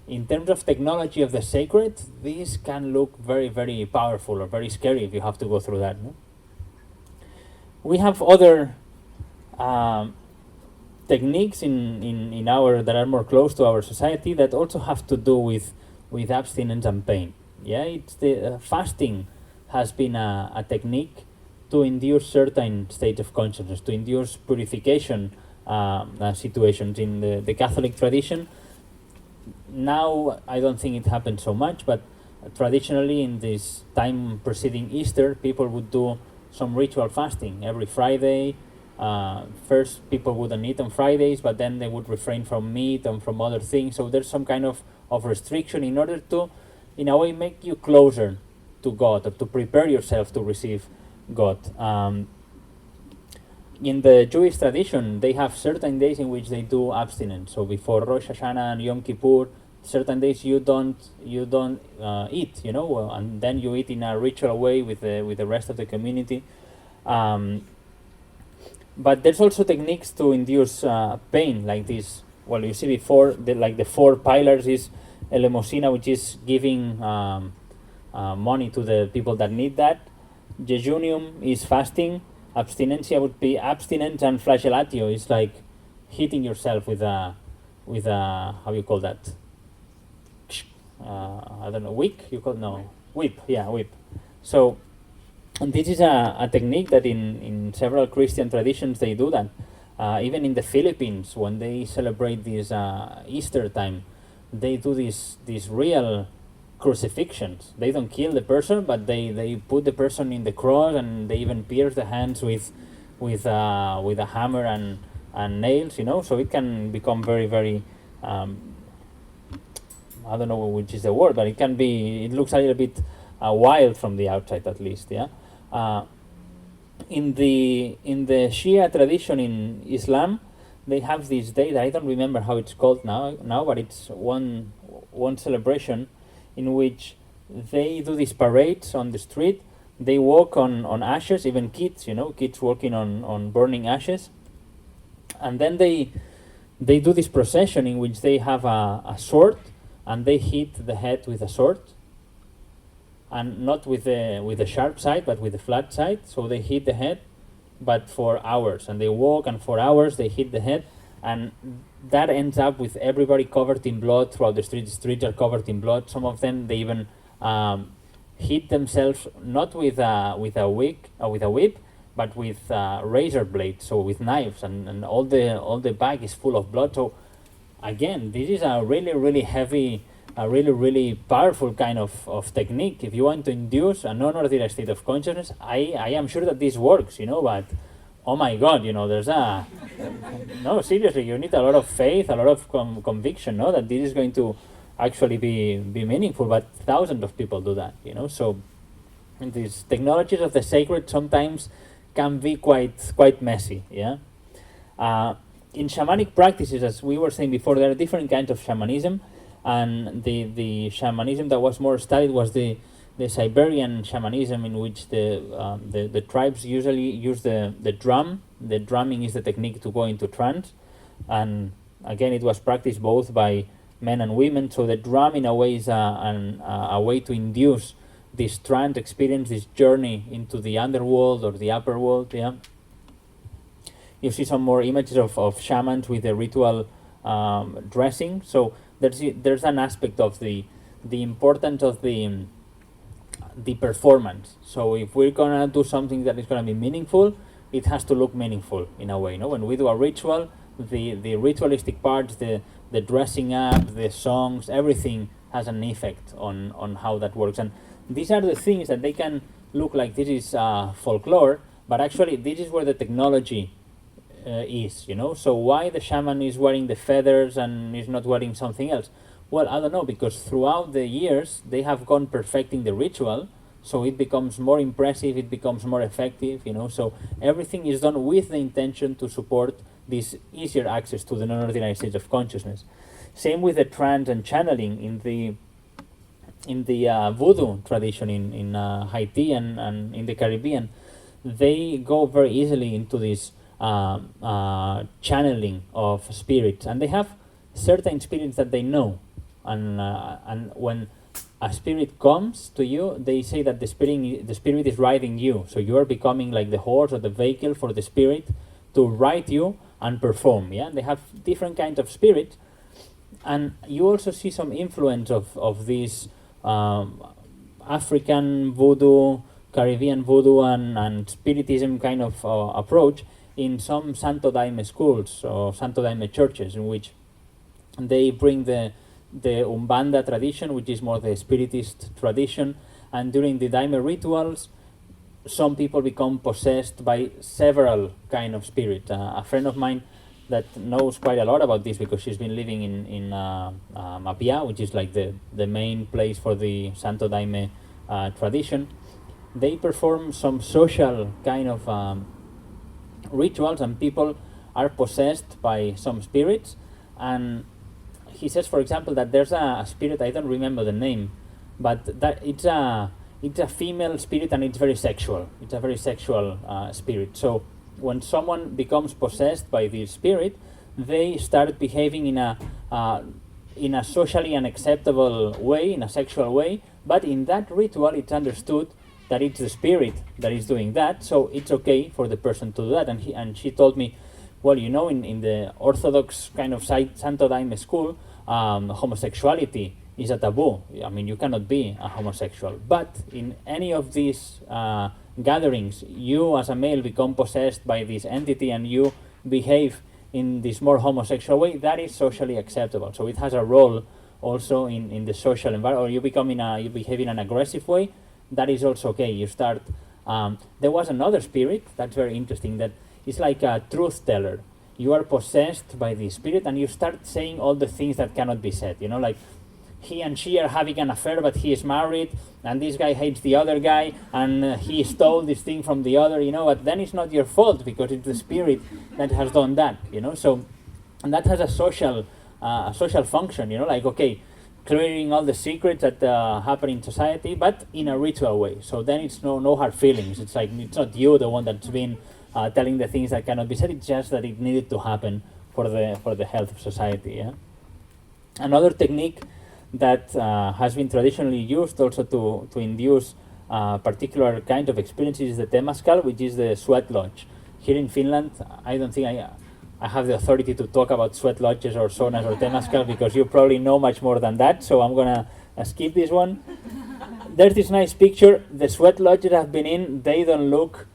in terms of technology of the sacred, this can look very, very powerful or very scary if you have to go through that. We have other techniques in our that are more close to our society that also have to do with abstinence and pain. Yeah, it's the fasting has been a technique to induce certain states of consciousness, to induce purification situations in the Catholic tradition. Now, I don't think it happens so much, but traditionally in this time preceding Easter, people would do some ritual fasting every Friday. First, people wouldn't eat on Fridays, but then they would refrain from meat and from other things. So there's some kind of restriction in order to, in a way, make you closer to God, or to prepare yourself to receive God. In the Jewish tradition, they have certain days in which they do abstinence. So before Rosh Hashanah and Yom Kippur, certain days you don't eat, and then you eat in a ritual way with the rest of the community. But there's also techniques to induce pain, like this. Well, you see before, the 4 pillars is elemosina, which is giving money to the people that need that. Jejunium is fasting. Abstinencia would be abstinence, and flagellatio is like hitting yourself with a how you call that? I don't know, whip. Whip. Yeah, whip. So, and this is a technique that in several Christian traditions they do that. Even in the Philippines, when they celebrate this Easter time, they do these real crucifixions. They don't kill the person, but they put the person in the cross, and they even pierce the hands with a hammer and nails. So it can become very, very I don't know which is the word, but it looks a little bit wild from the outside, at least. Yeah. In the Shia tradition in Islam, they have this day that I don't remember how it's called now, but it's one celebration in which they do these parades on the street. They walk on ashes, even kids, kids walking on burning ashes. And then they do this procession in which they have a sword, and they hit the head with a sword. And not with the sharp side, but with the flat side. So they hit the head, but for hours. And they walk, and for hours they hit the head. And that ends up with everybody covered in blood throughout the streets. The streets are covered in blood. Some of them, they even hit themselves not with a whip, but with razor blades, so with knives, and all the bag is full of blood. So again, this is a really, really heavy, a really, really powerful kind of technique. If you want to induce a non-ordinary state of consciousness, I am sure that this works, but oh my God, there's no, seriously, you need a lot of faith, a lot of conviction, that this is going to actually be meaningful, but thousands of people do that, so these technologies of the sacred sometimes can be quite messy, yeah. In shamanic practices, as we were saying before, there are different kinds of shamanism, and the shamanism that was more studied was the Siberian shamanism, in which the tribes usually use the drum. The drumming is the technique to go into trance, and again, it was practiced both by men and women. So the drum, in a way, is a way to induce this trance experience, this journey into the underworld or the upper world. Yeah. You see some more images of shamans with the ritual dressing. So there's an aspect of the importance of the performance. So if we're gonna do something that is gonna be meaningful, it has to look meaningful in a way. When we do a ritual, the ritualistic parts, the dressing up, the songs, everything has an effect on how that works. And these are the things that they can look like this is folklore, but actually this is where the technology is, you know. So why the shaman is wearing the feathers and is not wearing something else? Well, I don't know, because throughout the years they have gone perfecting the ritual, so it becomes more impressive, it becomes more effective, you know. So everything is done with the intention to support this easier access to the non-ordinary states of consciousness. Same with the trance and channeling in the voodoo tradition in Haiti and in the Caribbean. They go very easily into this channeling of spirits, and they have certain spirits that they know, and when a spirit comes to you, they say that the spirit is riding you, so you are becoming like the horse or the vehicle for the spirit to ride you and perform. Yeah, they have different kinds of spirits, and you also see some influence of these African voodoo, Caribbean voodoo, and spiritism kind of approach in some Santo Daime schools or Santo Daime churches, in which they bring the Umbanda tradition, which is more the spiritist tradition, and during the Daime rituals, some people become possessed by several kind of spirits. A friend of mine that knows quite a lot about this, because she's been living in Mapia, which is like the main place for the Santo Daime tradition. They perform some social kind of rituals, and people are possessed by some spirits. And he says, for example, that there's a spirit, I don't remember the name, but that it's a female spirit, and it's very sexual. It's a very sexual spirit. So when someone becomes possessed by this spirit, they start behaving in a socially unacceptable way, in a sexual way. But in that ritual, it's understood that it's the spirit that is doing that, so it's okay for the person to do that. And she told me, well, you know, in the Orthodox kind of Santo Daime school, homosexuality is a taboo. I mean, you cannot be a homosexual. But in any of these gatherings, you as a male become possessed by this entity and you behave in this more homosexual way, that is socially acceptable. So it has a role also in the social environment. Or you behave in an aggressive way, that is also okay. You start, there was another spirit that's very interesting, that is like a truth teller. You are possessed by the spirit and you start saying all the things that cannot be said, you know, like he and she are having an affair, but he is married, and this guy hates the other guy, and he stole this thing from the other, you know, but then it's not your fault, because it's the spirit that has done that, you know. So, and that has a social function, you know, like, okay, clearing all the secrets that happen in society, but in a ritual way. So then it's no hard feelings. It's like, it's not you, the one that's been telling the things that cannot be said. It's just that it needed to happen for the health of society. Yeah. Another technique that has been traditionally used also to induce particular kind of experiences is the temazcal, which is the sweat lodge. Here in Finland, I don't think I have the authority to talk about sweat lodges or saunas or temazcal, because you probably know much more than that, so I'm gonna skip this one. There's this nice picture. The sweat lodges I've been in, they don't look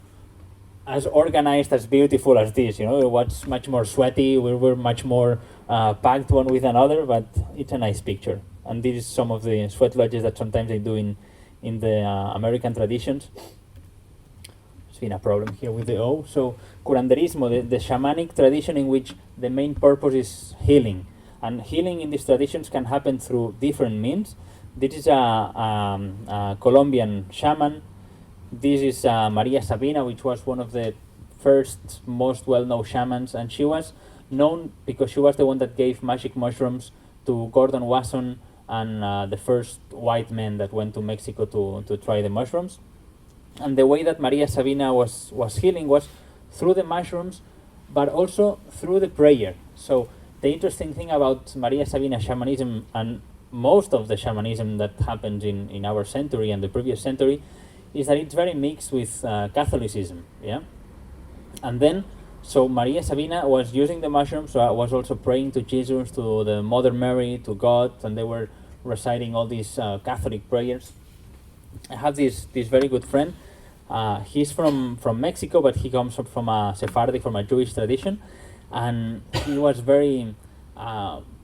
as organized, as beautiful as this, you know. It was much more sweaty, we're much more packed one with another, but it's a nice picture. And this is some of the sweat lodges that sometimes they do in the American traditions. There's been a problem here with the O. So curanderismo, the shamanic tradition in which the main purpose is healing. And healing in these traditions can happen through different means. This is a Colombian shaman. This is Maria Sabina, which was one of the first, most well-known shamans. And she was known because she was the one that gave magic mushrooms to Gordon Wasson and the first white men that went to Mexico to try the mushrooms. And the way that Maria Sabina was healing was through the mushrooms, but also through the prayer. So the interesting thing about Maria Sabina shamanism, and most of the shamanism that happens in our century and the previous century, is that it's very mixed with Catholicism. Yeah. And then, so Maria Sabina was using the mushrooms, so was also praying to Jesus, to the Mother Mary, to God, and they were reciting all these Catholic prayers. I have this very good friend. He's from Mexico, but he comes from a Sephardic, from a Jewish tradition, and he was very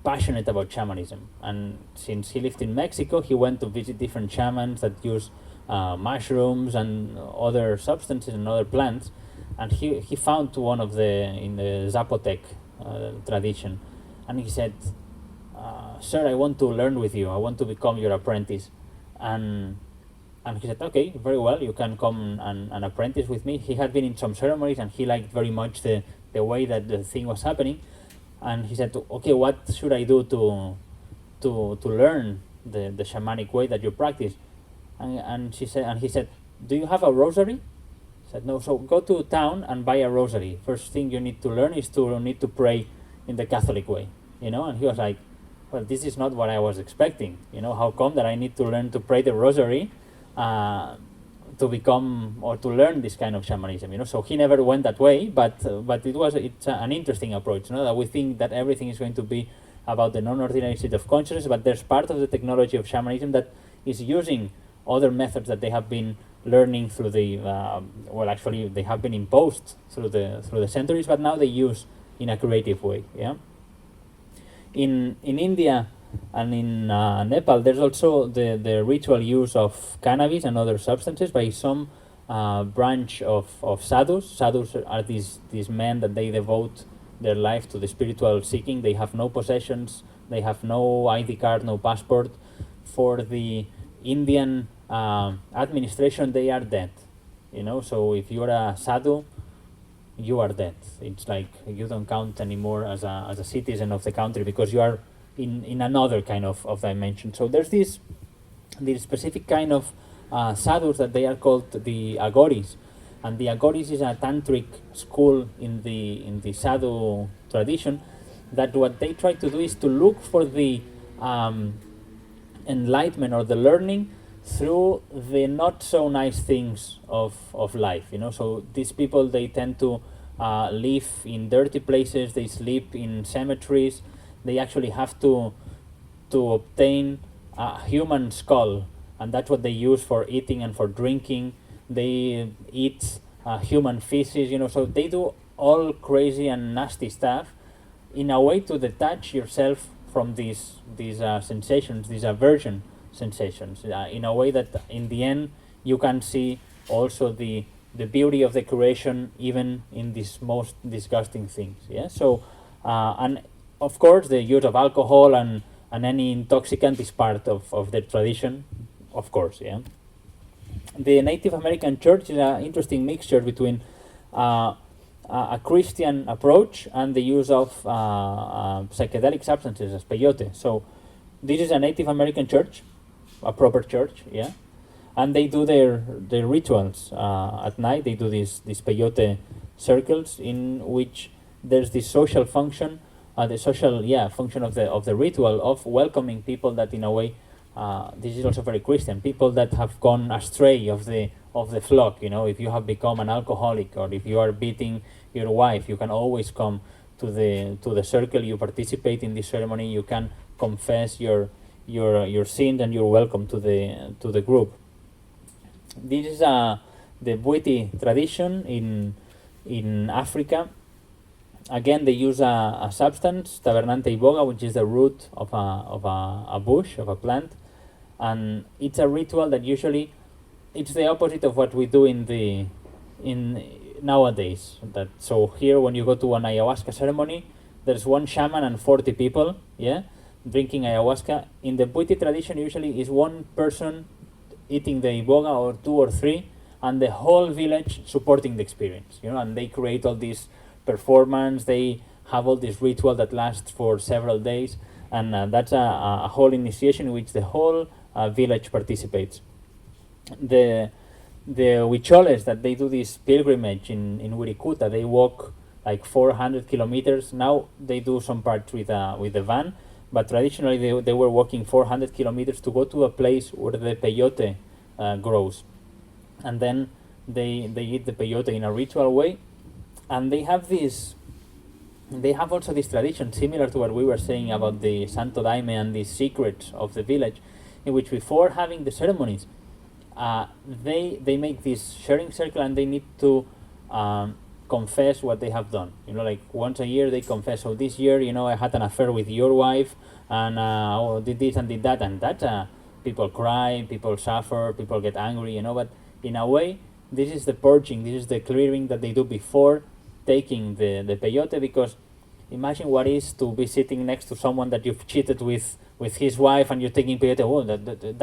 passionate about shamanism. And since he lived in Mexico, he went to visit different shamans that use mushrooms and other substances and other plants. And he found one of in the Zapotec tradition. And he said, sir, I want to learn with you. I want to become your apprentice. And he said, okay, very well, you can come and apprentice with me. He had been in some ceremonies and he liked very much the way that the thing was happening. And he said, okay, what should I do to learn the shamanic way that you practice? And he said, do you have a rosary? I said, no, so go to town and buy a rosary. First thing you need to learn is to pray in the Catholic way, And he was like, well, this is not what I was expecting. How come that I need to learn to pray the rosary to become or to learn this kind of shamanism? So he never went that way, but it's an interesting approach. That we think that everything is going to be about the non-ordinary state of consciousness, but there's part of the technology of shamanism that is using other methods that they have been learning through the actually they have been imposed through the centuries, but now they use in a creative way. In India and in Nepal, there's also the ritual use of cannabis and other substances by some branch of sadhus. Sadhus are these men that they devote their life to the spiritual seeking. They have no possessions, they have no ID card, no passport. For the Indian administration, they are dead. So if you're a sadhu, you are dead. It's like you don't count anymore as a citizen of the country because you are in another kind of dimension. So there's this specific kind of sadhus that they are called the agoris, and the agoris is a tantric school in the sadhu tradition. That what they try to do is to look for the enlightenment or the learning through the not so nice things of life. So these people, they tend to live in dirty places, they sleep in cemeteries, they actually have to obtain a human skull, and that's what they use for eating and for drinking. They eat human feces, so they do all crazy and nasty stuff in a way to detach yourself from these sensations, these aversion sensations, in a way that in the end you can see also the beauty of the creation even in these most disgusting things. So and of course the use of alcohol and any intoxicant is part of the tradition, of course. The Native American church is an interesting mixture between a Christian approach and the use of psychedelic substances as peyote. So this is a Native American church, a proper church, and they do their rituals at night. They do these peyote circles in which there's this social function, the social function of the ritual of welcoming people that in a way this is also very Christian, people that have gone astray of the flock. If you have become an alcoholic or if you are beating your wife, you can always come to the circle. You participate in this ceremony. You can confess your sins, and you're welcome to the group. This is the Bwiti tradition in Africa. Again, they use a substance, tabernante iboga, which is the root of a bush, of a plant, and it's a ritual that usually it's the opposite of what we do in nowadays. So here, when you go to an ayahuasca ceremony, there's one shaman and 40 people, drinking ayahuasca. In the Bwiti tradition, usually is one person eating the iboga, or 2 or 3, and the whole village supporting the experience. And they create all this performance. They have all this ritual that lasts for several days, and that's a whole initiation in which the whole village participates. The Huicholes, that they do this pilgrimage in Wirikuta, they walk like 400 kilometers. Now they do some parts with the van, but traditionally they were walking 400 kilometers to go to a place where the peyote grows, and then they eat the peyote in a ritual way. And they have also this tradition similar to what we were saying about the Santo Daime and the secrets of the village, in which before having the ceremonies, they make this sharing circle, and they need to confess what they have done. Like once a year they confess, so this year, I had an affair with your wife, and did this and did that, and that people cry, people suffer, people get angry, but in a way, this is the purging, this is the clearing that they do before taking the peyote, because imagine what is to be sitting next to someone that you've cheated with his wife, and you're taking peyote. Oh,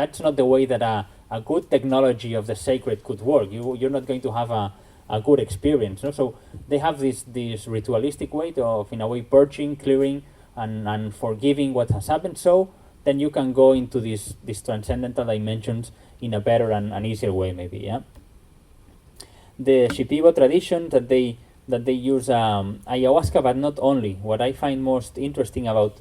that's not the way that a good technology of the sacred could work. You're not going to have a good experience. So they have this ritualistic way of, in a way, purging, clearing, and forgiving what has happened. So then you can go into these transcendental dimensions in a better and easier way, maybe. Yeah. The Shipibo tradition that they use ayahuasca, but not only. What I find most interesting about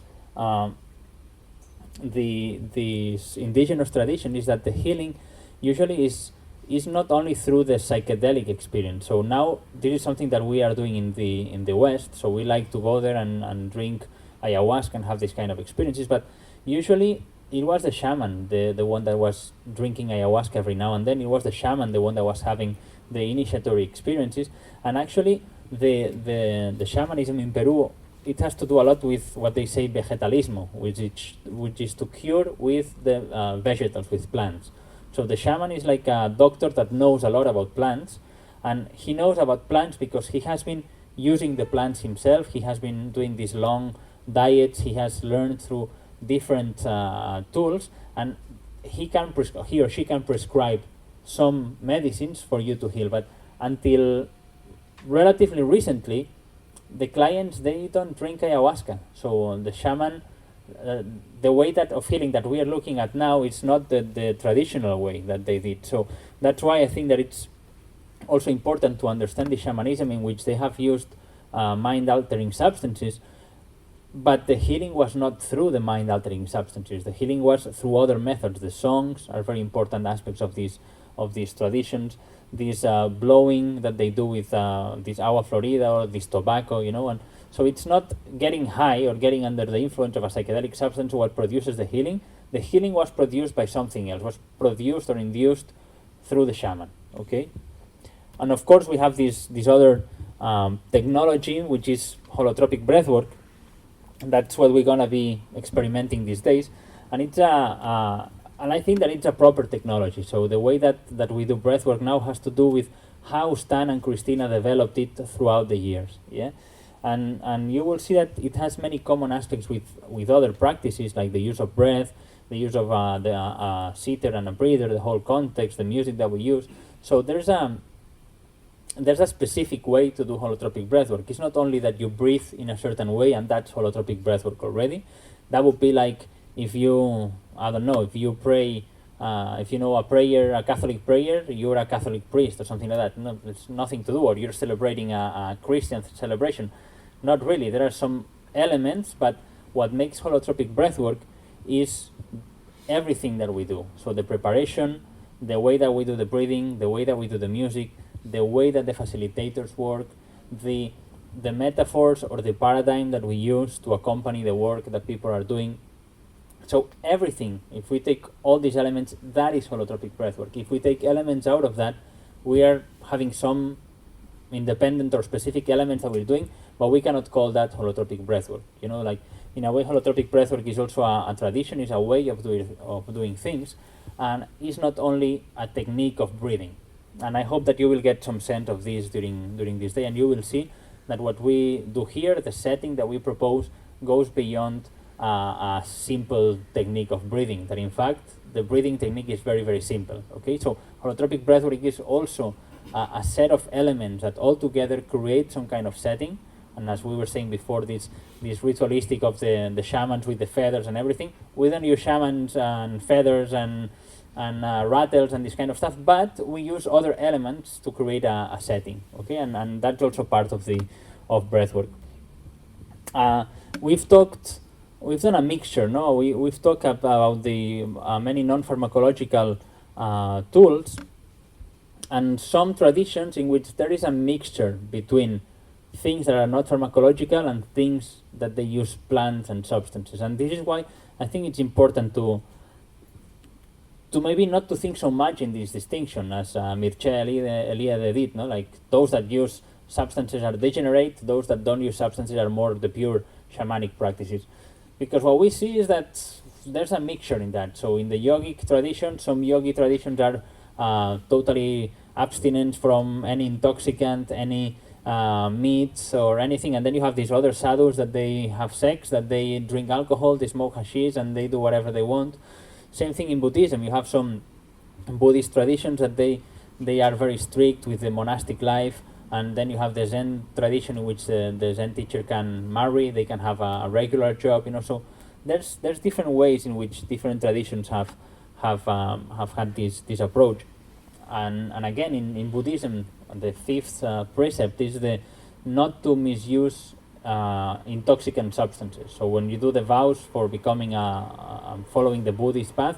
this indigenous tradition is that the healing usually is not only through the psychedelic experience. So now this is something that we are doing in the West. So we like to go there and drink ayahuasca and have these kind of experiences. But usually it was the shaman, the one that was drinking ayahuasca every now and then. It was the shaman, the one that was having the initiatory experiences. And actually the shamanism in Peru, it has to do a lot with what they say vegetalismo, which is to cure with the vegetables, with plants. So the shaman is like a doctor that knows a lot about plants, and he knows about plants because he has been using the plants himself. He has been doing these long diets. He has learned through different tools, and he or she can prescribe some medicines for you to heal. But until relatively recently, the clients, they don't drink ayahuasca. So the shaman, the way that of healing that we are looking at now, it's not the traditional way that they did. So that's why I think that it's also important to understand the shamanism in which they have used mind-altering substances, but the healing was not through the mind-altering substances. The healing was through other methods. The songs are very important aspects of these traditions. This blowing that they do with this agua florida or this tobacco, and so it's not getting high or getting under the influence of a psychedelic substance what produces the healing. The healing was produced by something else, was produced or induced through the shaman. Okay, and of course we have this other technology, which is holotropic breathwork. That's what we're gonna be experimenting these days, and it's and I think that it's a proper technology. So the way that we do breathwork now has to do with how Stan and Christina developed it throughout the years. Yeah, and you will see that it has many common aspects with other practices, like the use of breath, the use of the sitter and a breather, the whole context, the music that we use. So there's a specific way to do holotropic breathwork. It's not only that you breathe in a certain way and that's holotropic breathwork already. That would be like if you, I don't know, if you pray, if you know a prayer, a Catholic prayer, you're a Catholic priest or something like that. No, it's nothing to do, or you're celebrating a Christian celebration. Not really. There are some elements, but what makes holotropic breathwork is everything that we do. So the preparation, the way that we do the breathing, the way that we do the music, the way that the facilitators work, the metaphors or the paradigm that we use to accompany the work that people are doing. So everything, if we take all these elements, that is holotropic breathwork. If we take elements out of that, we are having some independent or specific elements that we're doing, but we cannot call that holotropic breathwork. Like in a way, holotropic breathwork is also a tradition, is a way of doing things, and it's not only a technique of breathing. And I hope that you will get some sense of this during this day, and you will see that what we do here, the setting that we propose, goes beyond a simple technique of breathing. That in fact, the breathing technique is very, very simple. Okay, so holotropic breathwork is also a set of elements that all together create some kind of setting. And as we were saying before, this ritualistic of the shamans with the feathers and everything. We don't use shamans and feathers and rattles and this kind of stuff, but we use other elements to create a setting. Okay, and that's also part of breathwork. We've done a mixture. No, we've talked about the many non-pharmacological tools and some traditions in which there is a mixture between things that are not pharmacological and things that they use plants and substances. And this is why I think it's important to maybe not to think so much in this distinction as Mircea Eliade did, no? Like those that use substances are degenerate, those that don't use substances are more the pure shamanic practices. Because what we see is that there's a mixture in that. So in the yogic tradition, some yogi traditions are totally abstinent from any intoxicant, any meats or anything, and then you have these other sadhus that they have sex, that they drink alcohol, they smoke hashish, and they do whatever they want. Same thing in Buddhism. You have some Buddhist traditions that they are very strict with the monastic life, and then you have the Zen tradition in which the Zen teacher can marry, they can have a regular job, So there's different ways in which different traditions have had this approach, and again in Buddhism, the fifth precept is the not to misuse intoxicant substances. So when you do the vows for becoming following the Buddhist path,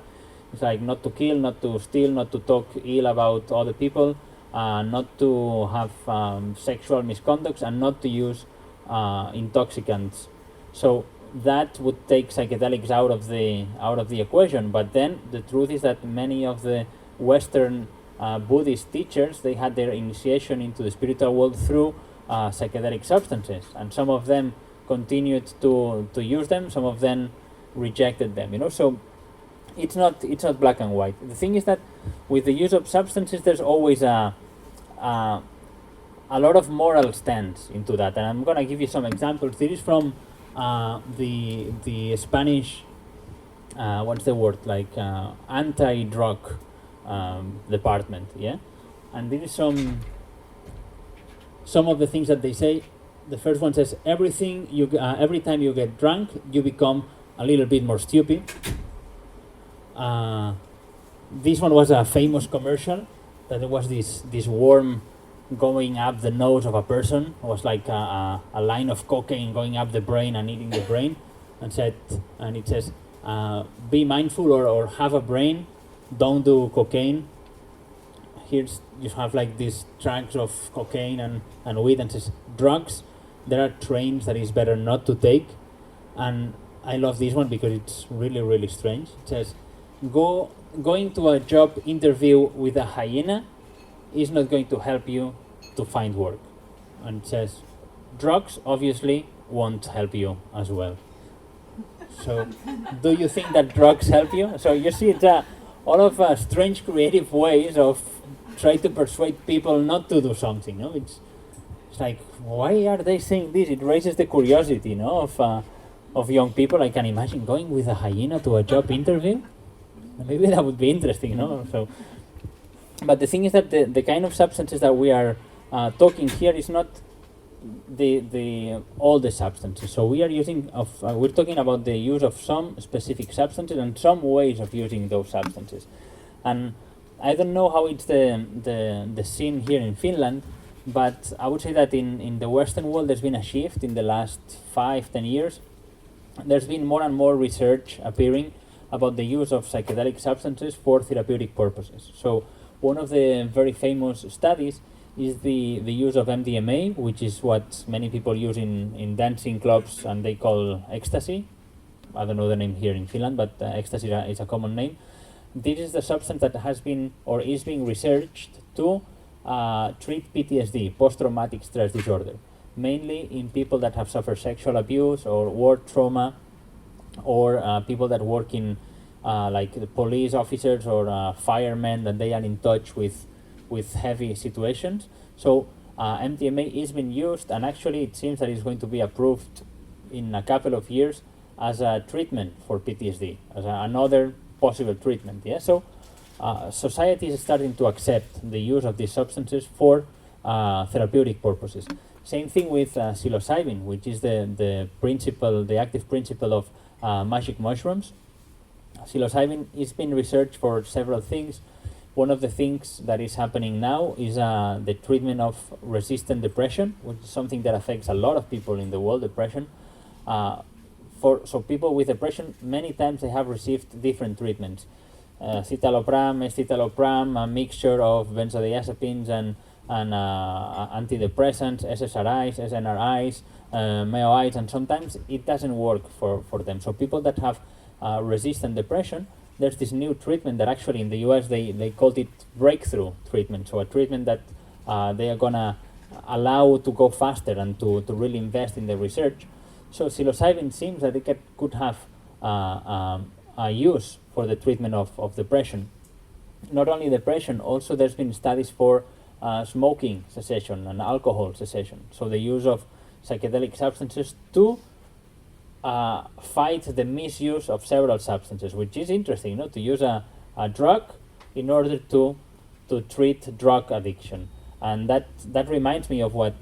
it's like not to kill, not to steal, not to talk ill about other people, not to have sexual misconducts, and not to use intoxicants. So that would take psychedelics out of the equation. But then the truth is that many of the Western Buddhist teachers, they had their initiation into the spiritual world through psychedelic substances, and some of them continued to use them, some of them rejected them. So it's not black and white. The thing is that with the use of substances, there's always a lot of moral stance into that, and I'm gonna give you some examples. This is from the Spanish what's the word, like anti-drug department, yeah. And this is some of the things that they say. The first one says, every time you get drunk, you become a little bit more stupid. This one was a famous commercial, that there was this worm going up the nose of a person. It was like a line of cocaine going up the brain and eating the brain, and it says, be mindful or have a brain, don't do cocaine. Here's, you have like these tracks of cocaine and weed, and says, drugs, there are trains that is better not to take. And I love this one because it's really, really strange. It says, going to a job interview with a hyena is not going to help you to find work. And it says, drugs obviously won't help you as well. So, do you think that drugs help you? So you see, it's all of strange creative ways of try to persuade people not to do something. It's like, why are they saying this? It raises the curiosity, of young people. I can imagine going with a hyena to a job interview. Maybe that would be interesting, So, but the thing is that the kind of substances that we are talking here is not all the substances. So we are we're talking about the use of some specific substances and some ways of using those substances. And I don't know how it's the scene here in Finland, but I would say that in the Western world there's been a shift in the last 5-10 years. There's been more and more research appearing about the use of psychedelic substances for therapeutic purposes. So one of the very famous studies is the use of MDMA, which is what many people use in dancing clubs, and they call ecstasy. I don't know the name here in Finland, but ecstasy is a common name. This is the substance that has been or is being researched to treat PTSD, post-traumatic stress disorder, mainly in people that have suffered sexual abuse or war trauma, or people that work in like the police officers or firemen, that they are in touch with heavy situations. So MDMA is being used, and actually it seems that it's going to be approved in a couple of years as a treatment for PTSD, as another possible treatment. Yeah. So society is starting to accept the use of these substances for therapeutic purposes. Same thing with psilocybin, which is the active principle of magic mushrooms. Psilocybin is being researched for several things. One of the things that is happening now is the treatment of resistant depression, which is something that affects a lot of people in the world, depression. So people with depression, many times they have received different treatments. Citalopram, escitalopram, a mixture of benzodiazepines and antidepressants, SSRIs, SNRIs, MAOIs, and sometimes it doesn't work for them. So people that have resistant depression, there's this new treatment that actually in the US they called it breakthrough treatment. So a treatment that they are gonna allow to go faster and to really invest in the research. So psilocybin seems that it could have a use for the treatment of depression. Not only depression, also there's been studies for smoking cessation and alcohol cessation. So the use of psychedelic substances to fight the misuse of several substances, which is interesting, to use a drug in order to treat drug addiction. And that reminds me of what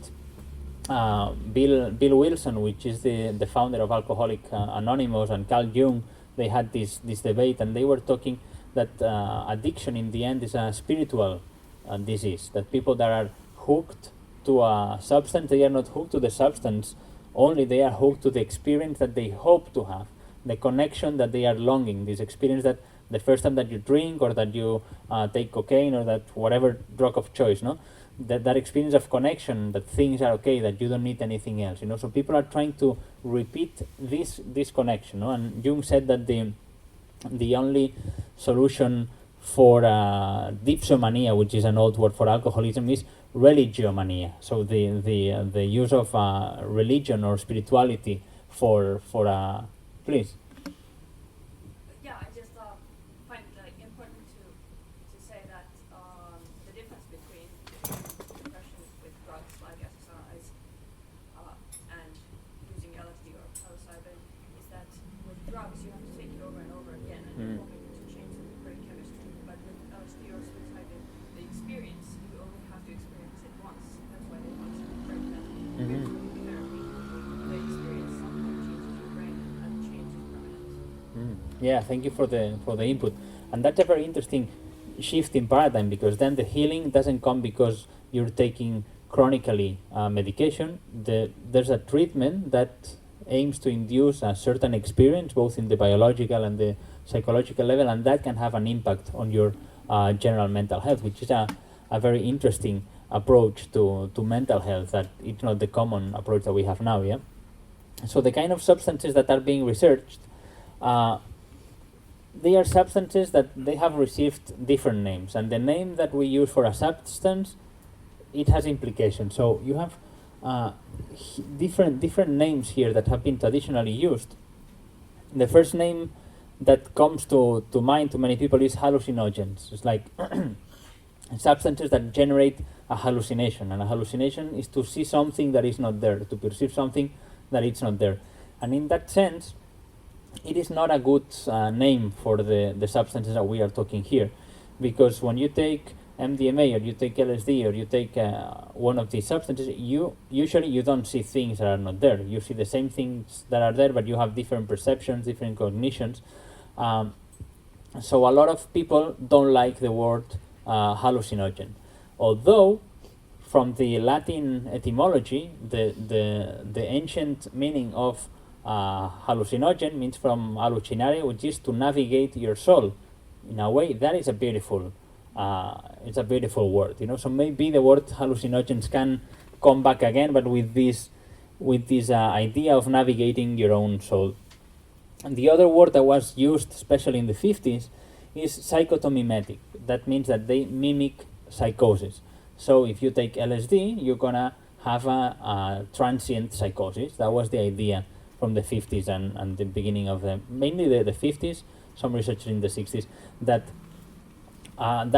Bill Wilson, which is the founder of Alcoholics Anonymous, and Carl Jung, they had this debate, and they were talking that addiction in the end is a spiritual disease, that people that are hooked to a substance, they are not hooked to the substance only, they are hooked to the experience that they hope to have, the connection that they are longing, this experience that the first time that you drink or that you take cocaine or that whatever drug of choice, that experience of connection, that things are okay, that you don't need anything else, So people are trying to repeat this connection, And Jung said that the only solution for dipsomania, which is an old word for alcoholism, is religiomania. So the use of religion or spirituality for please. Yeah, I just find it important to say that the difference between depression with drugs like exercise and using LSD or psilocybin is that with drugs you have to take it over and over again and you're hoping to change the brain chemistry. But with LSD or psilocybin, the experience, you only have to experience it once. That's why they want to break that. With therapy, the experience somehow changes your brain and change is permanent. Yeah, thank you for the input. And that's a very interesting shift in paradigm, because then the healing doesn't come because you're taking chronically medication. There's a treatment that aims to induce a certain experience, both in the biological and the psychological level, and that can have an impact on your general mental health, which is a very interesting approach to mental health, that it's not the common approach that we have now, yeah? So the kind of substances that are being researched, they are substances that they have received different names, and the name that we use for a substance, it has implications. So you have different names here that have been traditionally used. The first name that comes to mind to many people is hallucinogens. It's like substances that generate a hallucination, and a hallucination is to see something that is not there, to perceive something that is not there. And in that sense, it is not a good name for the substances that we are talking here, because when you take MDMA or you take LSD or you take one of these substances, you don't see things that are not there. You see the same things that are there, but you have different perceptions, different cognitions. So a lot of people don't like the word hallucinogen, although from the Latin etymology, the ancient meaning of hallucinogen means from hallucinare, which is to navigate your soul. In a way, that is a beautiful it's a beautiful word, So maybe the word hallucinogens can come back again, but with this idea of navigating your own soul. And the other word that was used, especially in the 50s, is psychotomimetic. That means that they mimic psychosis. So if you take LSD, you're gonna have a transient psychosis. That was the idea from the 50s and the beginning of mainly the 50s, some research in the 60s, that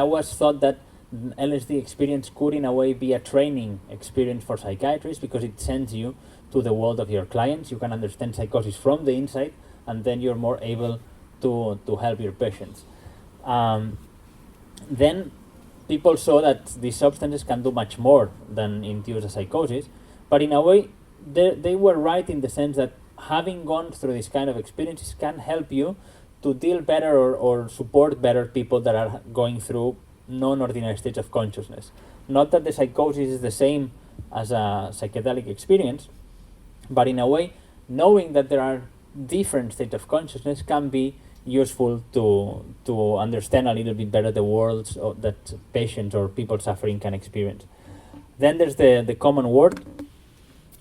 was thought that LSD experience could in a way be a training experience for psychiatrists, because it sends you to the world of your clients. You can understand psychosis from the inside, and then you're more able to help your patients. Then people saw that these substances can do much more than induce a psychosis, but in a way they were right in the sense that having gone through this kind of experiences can help you to deal better or support better people that are going through non-ordinary states of consciousness. Not that the psychosis is the same as a psychedelic experience, but in a way, knowing that there are different states of consciousness can be useful to understand a little bit better the worlds that patients or people suffering can experience. Then there's the common word,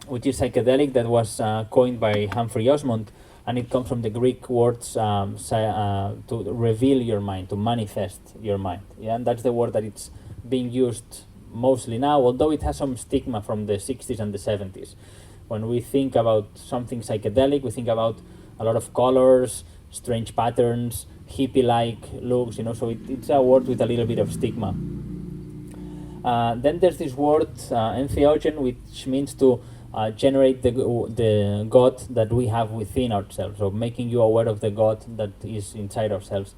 which is psychedelic, that was coined by Humphrey Osmond, and it comes from the Greek words to reveal your mind, to manifest your mind. Yeah, and that's the word that it's being used mostly now, although it has some stigma from the 60s and the 70s. When we think about something psychedelic, we think about a lot of colors, strange patterns, hippie-like looks, so it's a word with a little bit of stigma. Then there's this word, entheogen, which means to generate the God that we have within ourselves, so making you aware of the God that is inside ourselves.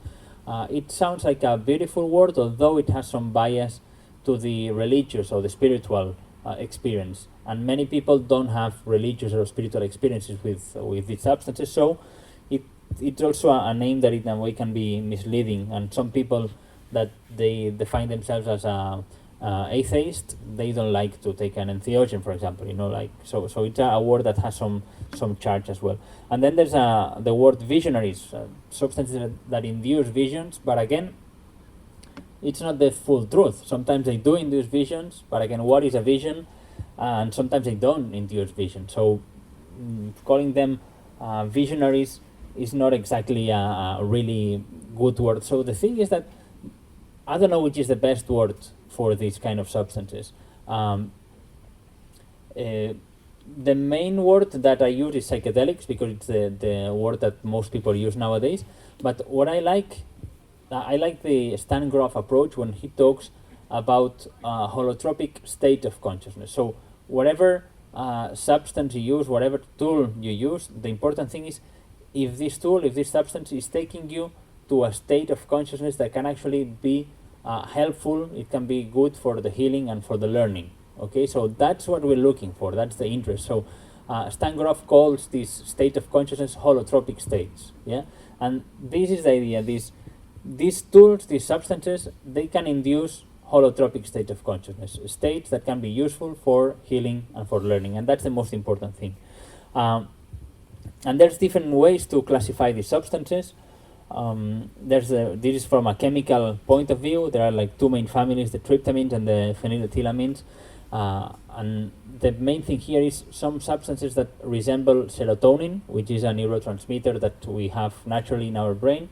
It sounds like a beautiful word, although it has some bias to the religious or the spiritual experience. And many people don't have religious or spiritual experiences with these substances, so it's also a name that in a way can be misleading. And some people that they define themselves as a atheist, they don't like to take an entheogen, for example. So it's a word that has some charge as well. And then there's the word visionaries, substances that induce visions, but again, it's not the full truth. Sometimes they do induce visions, but again, what is a vision? And sometimes they don't induce vision. So calling them visionaries is not exactly a really good word. So the thing is that I don't know which is the best word for these kind of substances. The main word that I use is psychedelics, because it's the word that most people use nowadays. But what I like the Stan Grof approach when he talks about holotropic state of consciousness. So whatever substance you use, whatever tool you use, the important thing is if this tool, if this substance is taking you to a state of consciousness that can actually be helpful, it can be good for the healing and for the learning. Okay, so that's what we're looking for, that's the interest. So Stan Grof calls this state of consciousness holotropic states. Yeah, and this is the idea. These tools, these substances, they can induce holotropic state of consciousness, states that can be useful for healing and for learning, and that's the most important thing. And there's different ways to classify these substances. This is from a chemical point of view. There are like two main families, the tryptamines and the phenylethylamines. And the main thing here is some substances that resemble serotonin, which is a neurotransmitter that we have naturally in our brain.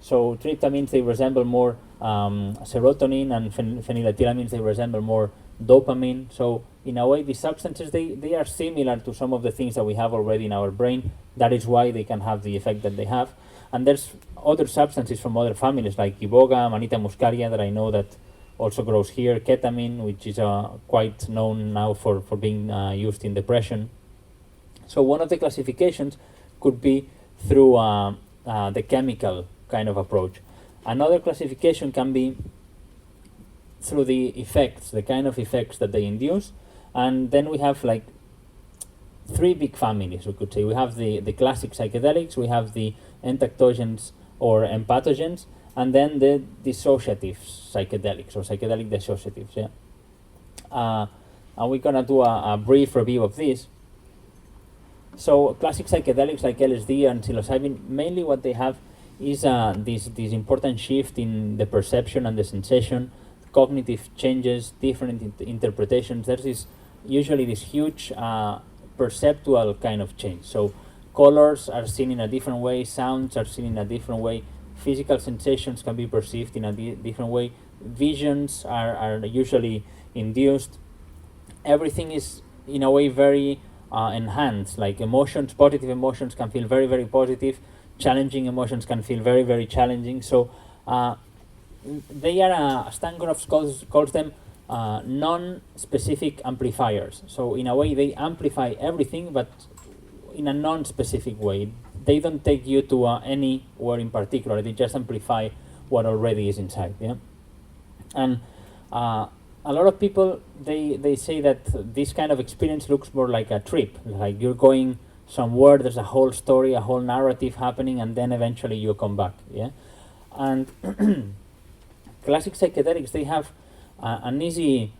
So tryptamines, they resemble more serotonin, and phenylethylamines, they resemble more dopamine. So in a way, these substances, they are similar to some of the things that we have already in our brain. That is why they can have the effect that they have. And there's other substances from other families like iboga, manita muscaria, that I know that also grows here, ketamine, which is quite known now for being used in depression. So one of the classifications could be through the chemical kind of approach. Another classification can be through the effects, the kind of effects that they induce. And then we have like three big families, we could say. We have the classic psychedelics, we have the entactogens or empathogens, and then the dissociative psychedelics, or psychedelic dissociatives. Yeah. And we're gonna do a brief review of this. So classic psychedelics like LSD and psilocybin, mainly what they have is this important shift in the perception and the sensation, cognitive changes, different interpretations. There's usually this huge perceptual kind of change. So colors are seen in a different way, sounds are seen in a different way, physical sensations can be perceived in a different way, visions are usually induced. Everything is in a way very enhanced, like emotions, positive emotions can feel very, very positive, challenging emotions can feel very, very challenging. So they are, Stan Grof calls them non-specific amplifiers. So in a way they amplify everything, but in a non-specific way. They don't take you to anywhere in particular, they just amplify what already is inside. Yeah. And a lot of people, they say that this kind of experience looks more like a trip, like you're going somewhere, there's a whole story, a whole narrative happening, and then eventually you come back. Yeah. And classic psychedelics, they have an easy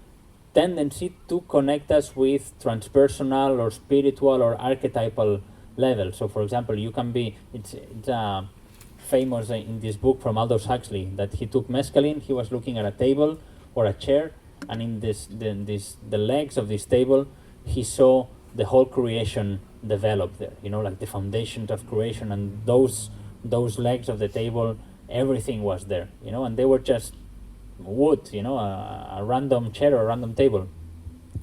tendency to connect us with transpersonal or spiritual or archetypal levels. So for example, you can be, it's famous in this book from Aldous Huxley, that he took mescaline, he was looking at a table or a chair, and in the legs of this table, he saw the whole creation develop there, like the foundations of creation, and those legs of the table, everything was there, and they were just wood, a random chair or a random table.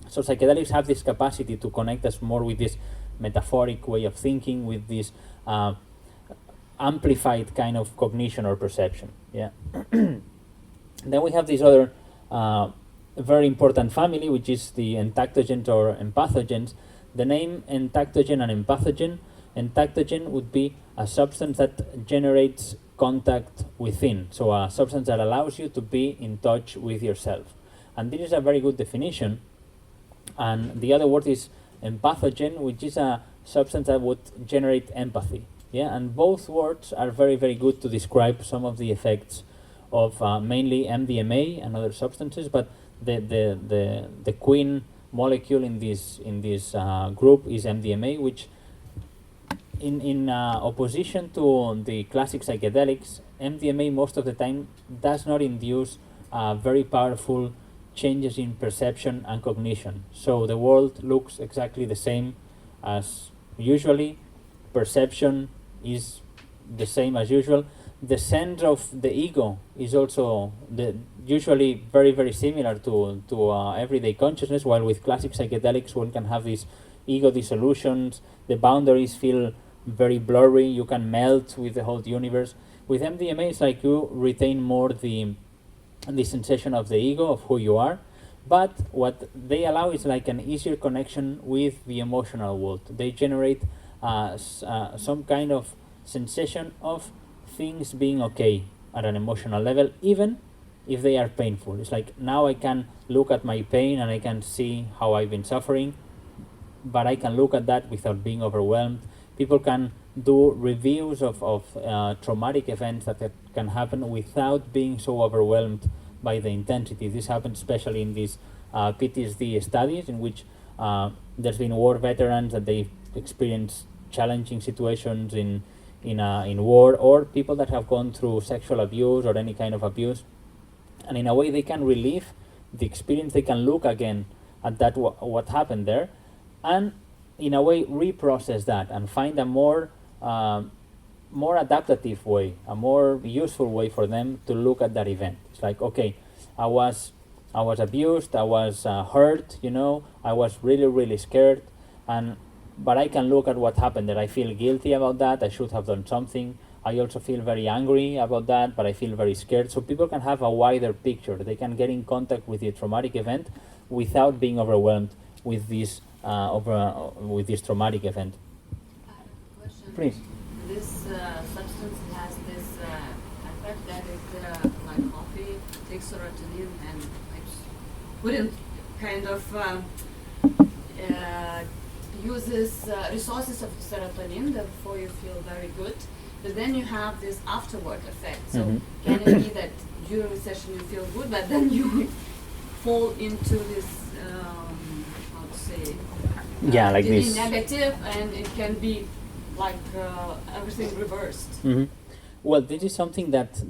So psychedelics have this capacity to connect us more with this metaphoric way of thinking, with this amplified kind of cognition or perception. Yeah. Then we have this other very important family, which is the entactogens or empathogens. The name entactogen and empathogen. Entactogen would be a substance that generates contact within, so a substance that allows you to be in touch with yourself. And this is a very good definition. And the other word is empathogen, which is a substance that would generate empathy. Yeah, and both words are very, very good to describe some of the effects of mainly MDMA and other substances, but the queen molecule in this group is MDMA, which in opposition to the classic psychedelics, MDMA most of the time does not induce very powerful changes in perception and cognition. So the world looks exactly the same as usually. Perception is the same as usual. The sense of the ego is also usually very, very similar to everyday consciousness, while with classic psychedelics one can have these ego dissolutions, the boundaries feel very blurry, you can melt with the whole universe. With MDMA it's like you retain more the sensation of the ego, of who you are, but what they allow is like an easier connection with the emotional world. They generate some kind of sensation of things being okay at an emotional level, even if they are painful. It's like now I can look at my pain and I can see how I've been suffering, but I can look at that without being overwhelmed. People can do reviews of traumatic events that can happen without being so overwhelmed by the intensity. This happens especially in these PTSD studies, in which there's been war veterans that they experience challenging situations in war, or people that have gone through sexual abuse or any kind of abuse, and in a way they can relive the experience. They can look again at that what happened there, and in a way reprocess that and find a more adaptive way, a more useful way for them to look at that event. It's like, okay, I was abused, I was hurt, I was really, really scared, but I can look at what happened there. I feel guilty about that, I should have done something. I also feel very angry about that, but I feel very scared. So people can have a wider picture. They can get in contact with the traumatic event without being overwhelmed with this traumatic event. I have a question. Please. This substance has this effect that it, like coffee, takes serotonin and wouldn't kind of uses resources of serotonin, therefore you feel very good. But then you have this afterward effect. So can it be that during the session you feel good, but then you fall into this, how to say, like this negative, and it can be like everything reversed. Well, this is something that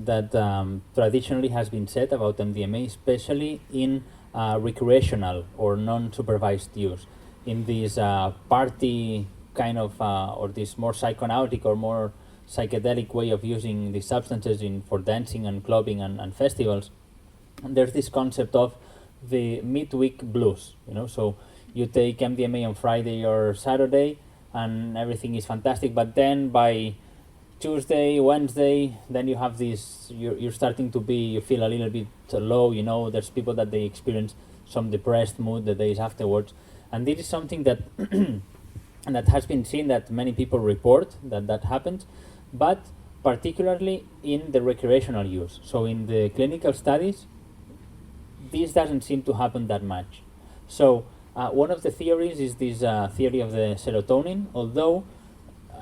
traditionally has been said about MDMA, especially in recreational or non-supervised use. In this party kind of, or this more psychoanalytic or more psychedelic way of using these substances for dancing and clubbing and festivals, and there's this concept of the midweek blues. So you take MDMA on Friday or Saturday and everything is fantastic, but then by Tuesday, Wednesday, then you have this, you're starting to you feel a little bit low. There's people that they experience some depressed mood the days afterwards, and this is something that and that has been seen, that many people report that happens, but particularly in the recreational use. So in the clinical studies, this doesn't seem to happen that much. So one of the theories is this theory of the serotonin, although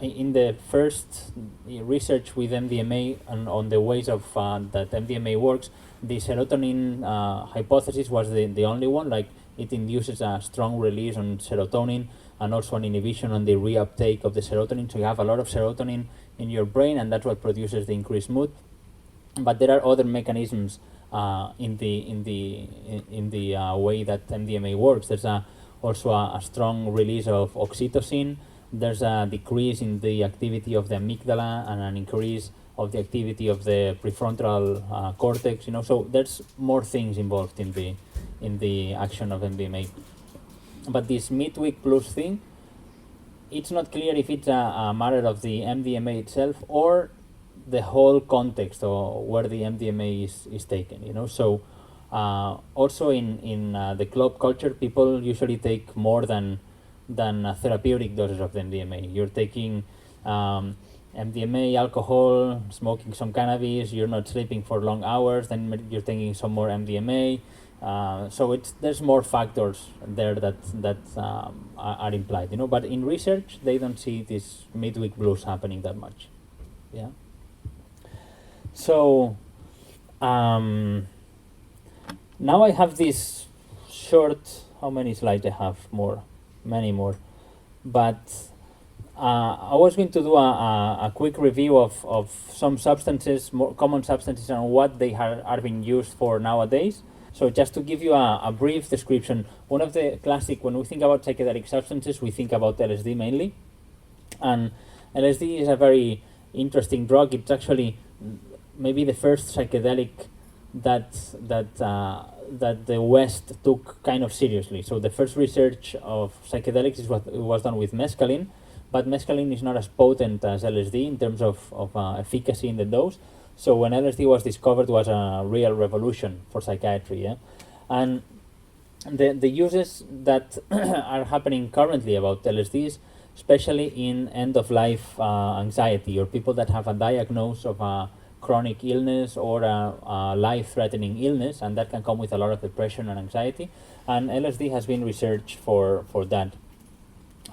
in the first research with MDMA and on the ways of that MDMA works, the serotonin hypothesis was the only one. Like, it induces a strong release on serotonin and also an inhibition on the reuptake of the serotonin. So you have a lot of serotonin in your brain, and that's what produces the increased mood. But there are other mechanisms in the way that MDMA works. There's also a strong release of oxytocin. There's a decrease in the activity of the amygdala and an increase the activity of the prefrontal cortex. So there's more things involved in the action of MDMA. But this midweek plus thing, it's not clear if it's a matter of the MDMA itself or the whole context or where the MDMA is taken. So also in the club culture, people usually take more than therapeutic doses of the MDMA. You're taking MDMA, alcohol, smoking some cannabis, you're not sleeping for long hours, then you're taking some more MDMA. So there's more factors there that are implied, But in research, they don't see this midweek blues happening that much. Yeah. So now I have this short. How many slides I have? Many more. But I was going to do a quick review of some substances, more common substances, and what they are being used for nowadays. So just to give you a brief description, one of the classic, when we think about psychedelic substances, we think about LSD mainly. And LSD is a very interesting drug. It's actually maybe the first psychedelic that the West took kind of seriously. So the first research of psychedelics is what was done with mescaline, but mescaline is not as potent as LSD in terms of efficacy in the dose. So when LSD was discovered, was a real revolution for psychiatry. Yeah? And the uses that are happening currently about LSD, especially in end-of-life anxiety, or people that have a diagnosis of a chronic illness or a life-threatening illness, and that can come with a lot of depression and anxiety. And LSD has been researched for that.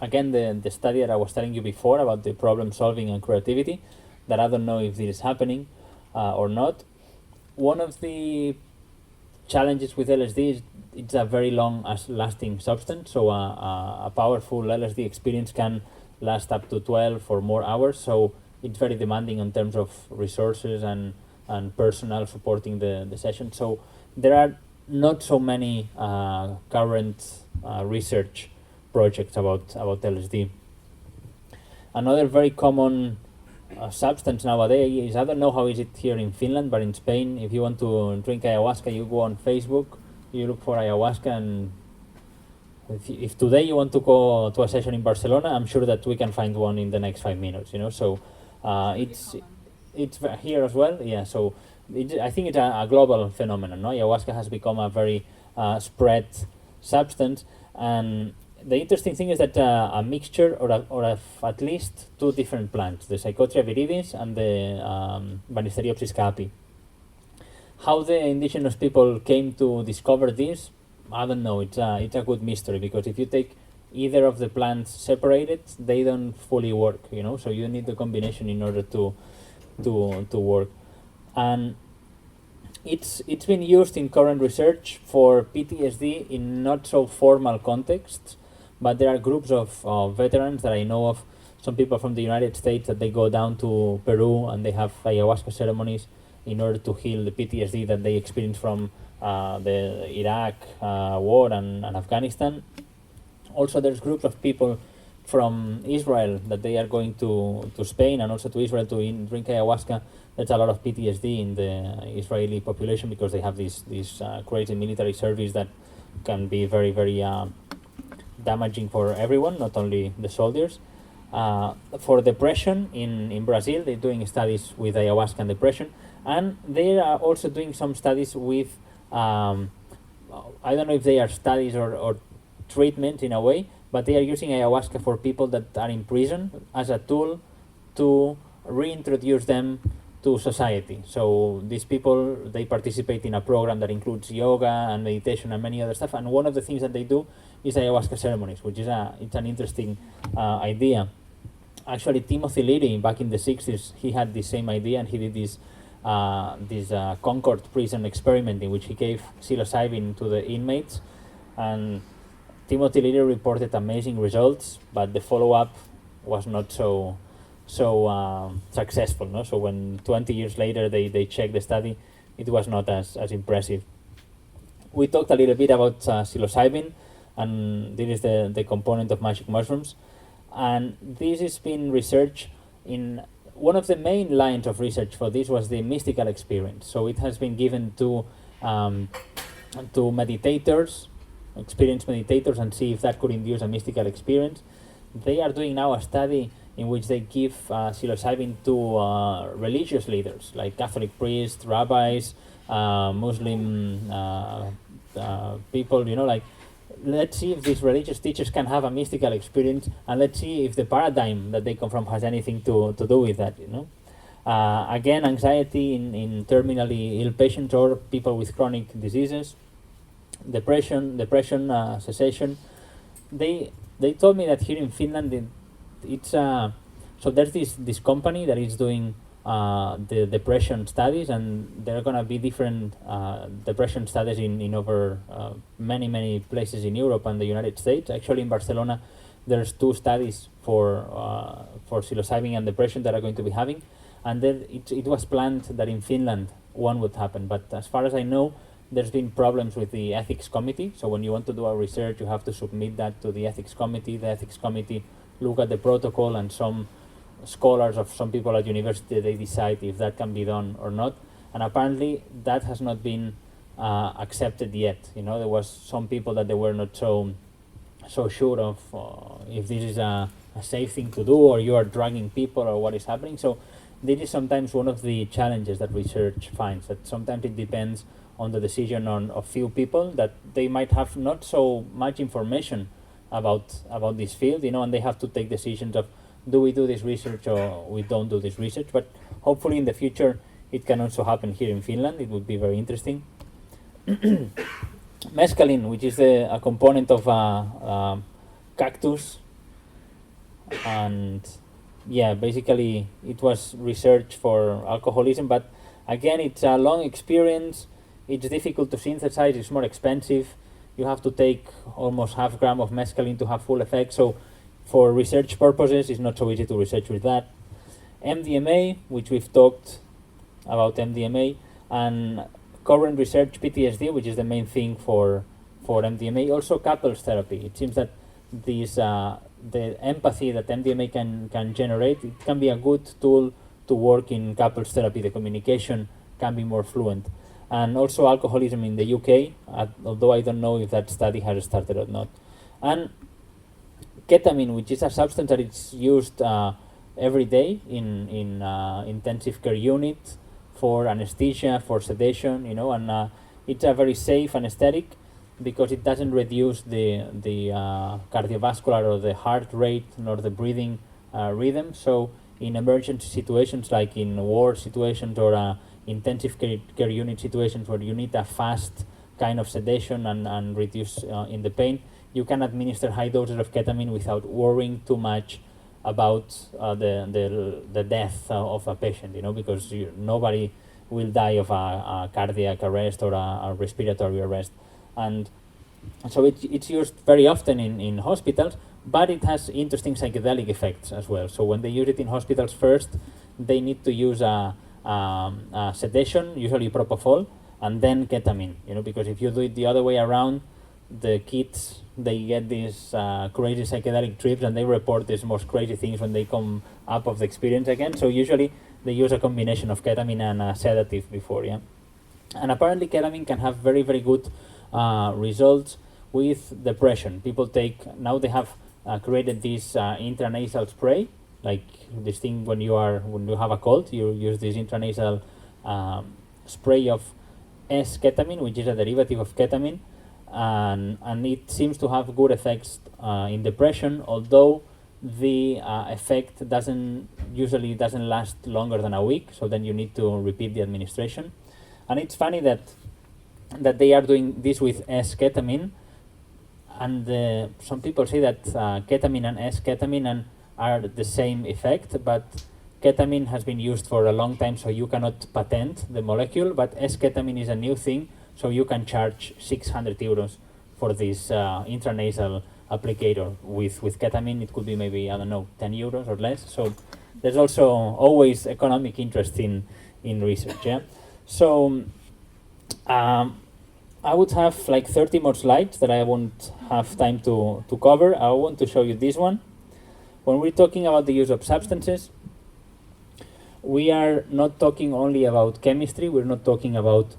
Again, the study that I was telling you before about the problem solving and creativity, that I don't know if this is happening or not. One of the challenges with LSD is it's a very long-lasting substance, so a powerful LSD experience can last up to 12 or more hours, so it's very demanding in terms of resources and personnel supporting the session. So there are not so many current research projects about LSD. Another very common substance nowadays is, I don't know how is it here in Finland, but in Spain, if you want to drink ayahuasca, you go on Facebook, you look for ayahuasca, and if today you want to go to a session in Barcelona, I'm sure that we can find one in the next 5 minutes, So it's here as well, yeah. So I think it's a global phenomenon. No, ayahuasca has become a very spread substance, and the interesting thing is that a mixture or at least two different plants, the Psychotria viridis and the Banisteriopsis caapi. How the indigenous people came to discover this, I don't know. It's a good mystery, because if you take either of the plants separated, they don't fully work, So you need the combination in order to work. And it's been used in current research for PTSD in not so formal contexts, but there are groups of veterans that I know of, some people from the United States, that they go down to Peru and they have ayahuasca ceremonies in order to heal the PTSD that they experienced from the Iraq war and Afghanistan. Also, there's groups of people from Israel that they are going to Spain and also to Israel to drink ayahuasca. There's a lot of PTSD in the Israeli population because they have this crazy military service that can be very, very damaging for everyone, not only the soldiers. For depression in Brazil, they're doing studies with ayahuasca and depression, and they are also doing some studies with I don't know if they are studies or treatment in a way, but they are using ayahuasca for people that are in prison as a tool to reintroduce them to society. So these people, they participate in a program that includes yoga and meditation and many other stuff, and one of the things that they do is ayahuasca ceremonies, which is it's an interesting idea. Actually, Timothy Leary, back in the 60s, he had the same idea, and he did this Concord prison experiment in which he gave psilocybin to the inmates, and Timothy Leary reported amazing results, but the follow-up was not so successful. No? So when 20 years later they checked the study, it was not as impressive. We talked a little bit about psilocybin, and this is the component of magic mushrooms, and this has been researched in one of the main lines of research for this was the mystical experience. So it has been given to meditators, experienced meditators, and see if that could induce a mystical experience. They are doing now a study in which they give psilocybin to religious leaders like Catholic priests, rabbis, Muslim people, like, let's see if these religious teachers can have a mystical experience, and let's see if the paradigm that they come from has anything to do with that, Again, anxiety in terminally ill patients or people with chronic diseases, depression, cessation. They told me that here in Finland, it's so there's this company that is doing the depression studies, and there are going to be different depression studies in over many places in Europe and the United States. Actually, in Barcelona, there's 2 studies for psilocybin and depression that are going to be having, and then it was planned that in Finland one would happen. But as far as I know, there's been problems with the ethics committee. So when you want to do a research, you have to submit that to the ethics committee. The ethics committee look at the protocol, and some scholars of some people at university, they decide if that can be done or not. And apparently that has not been accepted yet. There was some people that they were not so sure of if this is a safe thing to do, or you are drugging people, or what is happening. So this is sometimes one of the challenges that research finds, that sometimes it depends on the decision of few people, that they might have not so much information about this field, and they have to take decisions of, do we do this research or we don't do this research? But hopefully in the future it can also happen here in Finland. It would be very interesting. Mescaline, which is a component of cactus, and basically it was research for alcoholism, but again, it's a long experience. It's difficult to synthesize. It's more expensive. You have to take almost half gram of mescaline to have full effect. So for research purposes, it's not so easy to research with that. MDMA, which we've talked about MDMA, and current research PTSD, which is the main thing for MDMA. Also couples therapy. It seems that these the empathy that MDMA can generate, it can be a good tool to work in couples therapy. The communication can be more fluent. And also alcoholism in the UK, although I don't know if that study has started or not. And ketamine, which is a substance that is used every day in intensive care unit for anesthesia, for sedation, and it's a very safe anesthetic because it doesn't reduce the cardiovascular or the heart rate nor the breathing rhythm. So in emergency situations like in war situations or intensive care unit situations where you need a fast kind of sedation and reduce in the pain, you can administer high doses of ketamine without worrying too much about the death of a patient, because nobody will die of a cardiac arrest or a respiratory arrest. And so it's used very often in hospitals, but it has interesting psychedelic effects as well. So when they use it in hospitals first, they need to use a sedation, usually propofol, and then ketamine, because if you do it the other way around, the kids, they get these crazy psychedelic trips and they report these most crazy things when they come up of the experience again. So usually they use a combination of ketamine and a sedative before, And apparently ketamine can have very, very good results with depression. People now they have created this intranasal spray, like this thing when you have a cold, you use this intranasal spray of S-ketamine, which is a derivative of ketamine, and it seems to have good effects in depression, although the effect usually doesn't last longer than a week, so then you need to repeat the administration. And it's funny that they are doing this with S-ketamine, and some people say that ketamine and S-ketamine are the same effect, but ketamine has been used for a long time, so you cannot patent the molecule, but S-ketamine is a new thing, so you can charge 600 euros for this intranasal applicator. With ketamine, it could be maybe, 10 euros or less. So there's also always economic interest in research, So I would have like 30 more slides that I won't have time to cover. I want to show you this one. When we're talking about the use of substances, we are not talking only about chemistry, we're not talking about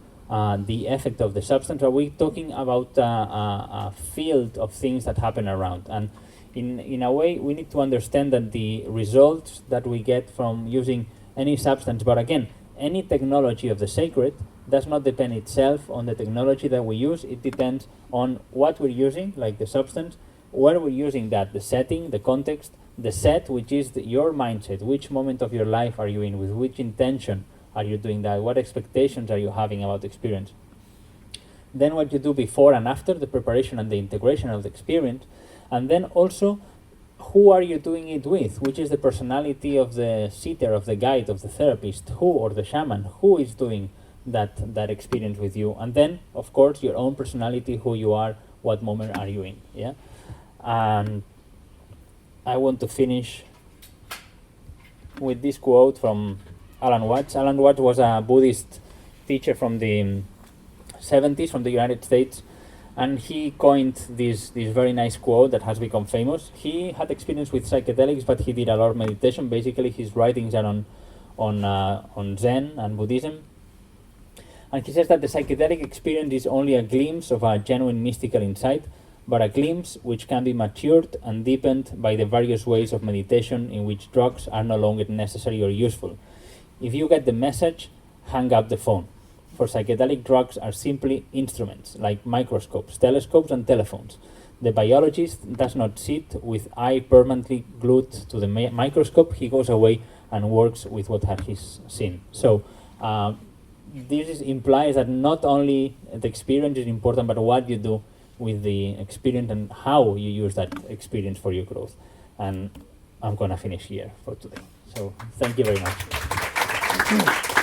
the effect of the substance, but we're talking about a field of things that happen around. And in a way, we need to understand that the results that we get from using any substance, but again, any technology of the sacred, does not depend itself on the technology that we use. It depends on what we're using, like the substance, where we're using that, the setting, the context, the set, which is your mindset. Which moment of your life are you in? With which intention are you doing that? What expectations are you having about the experience? Then what you do before and after, the preparation and the integration of the experience. And then also, who are you doing it with? Which is the personality of the sitter, of the guide, of the therapist, who, or the shaman, who is doing that experience with you? And then, of course, your own personality, who you are, what moment are you in, yeah? And I want to finish with this quote from Alan Watts. Alan Watts was a Buddhist teacher from the 70s, from the United States, and he coined this very nice quote that has become famous. He had experience with psychedelics, but he did a lot of meditation. Basically, his writings are on Zen and Buddhism. And he says that the psychedelic experience is only a glimpse of a genuine mystical insight, but a glimpse which can be matured and deepened by the various ways of meditation in which drugs are no longer necessary or useful. If you get the message, hang up the phone. For psychedelic drugs are simply instruments, like microscopes, telescopes, and telephones. The biologist does not sit with eye permanently glued to the microscope. He goes away and works with what he's seen. So this implies that not only the experience is important, but what you do with the experience and how you use that experience for your growth. And I'm going to finish here for today. So thank you very much.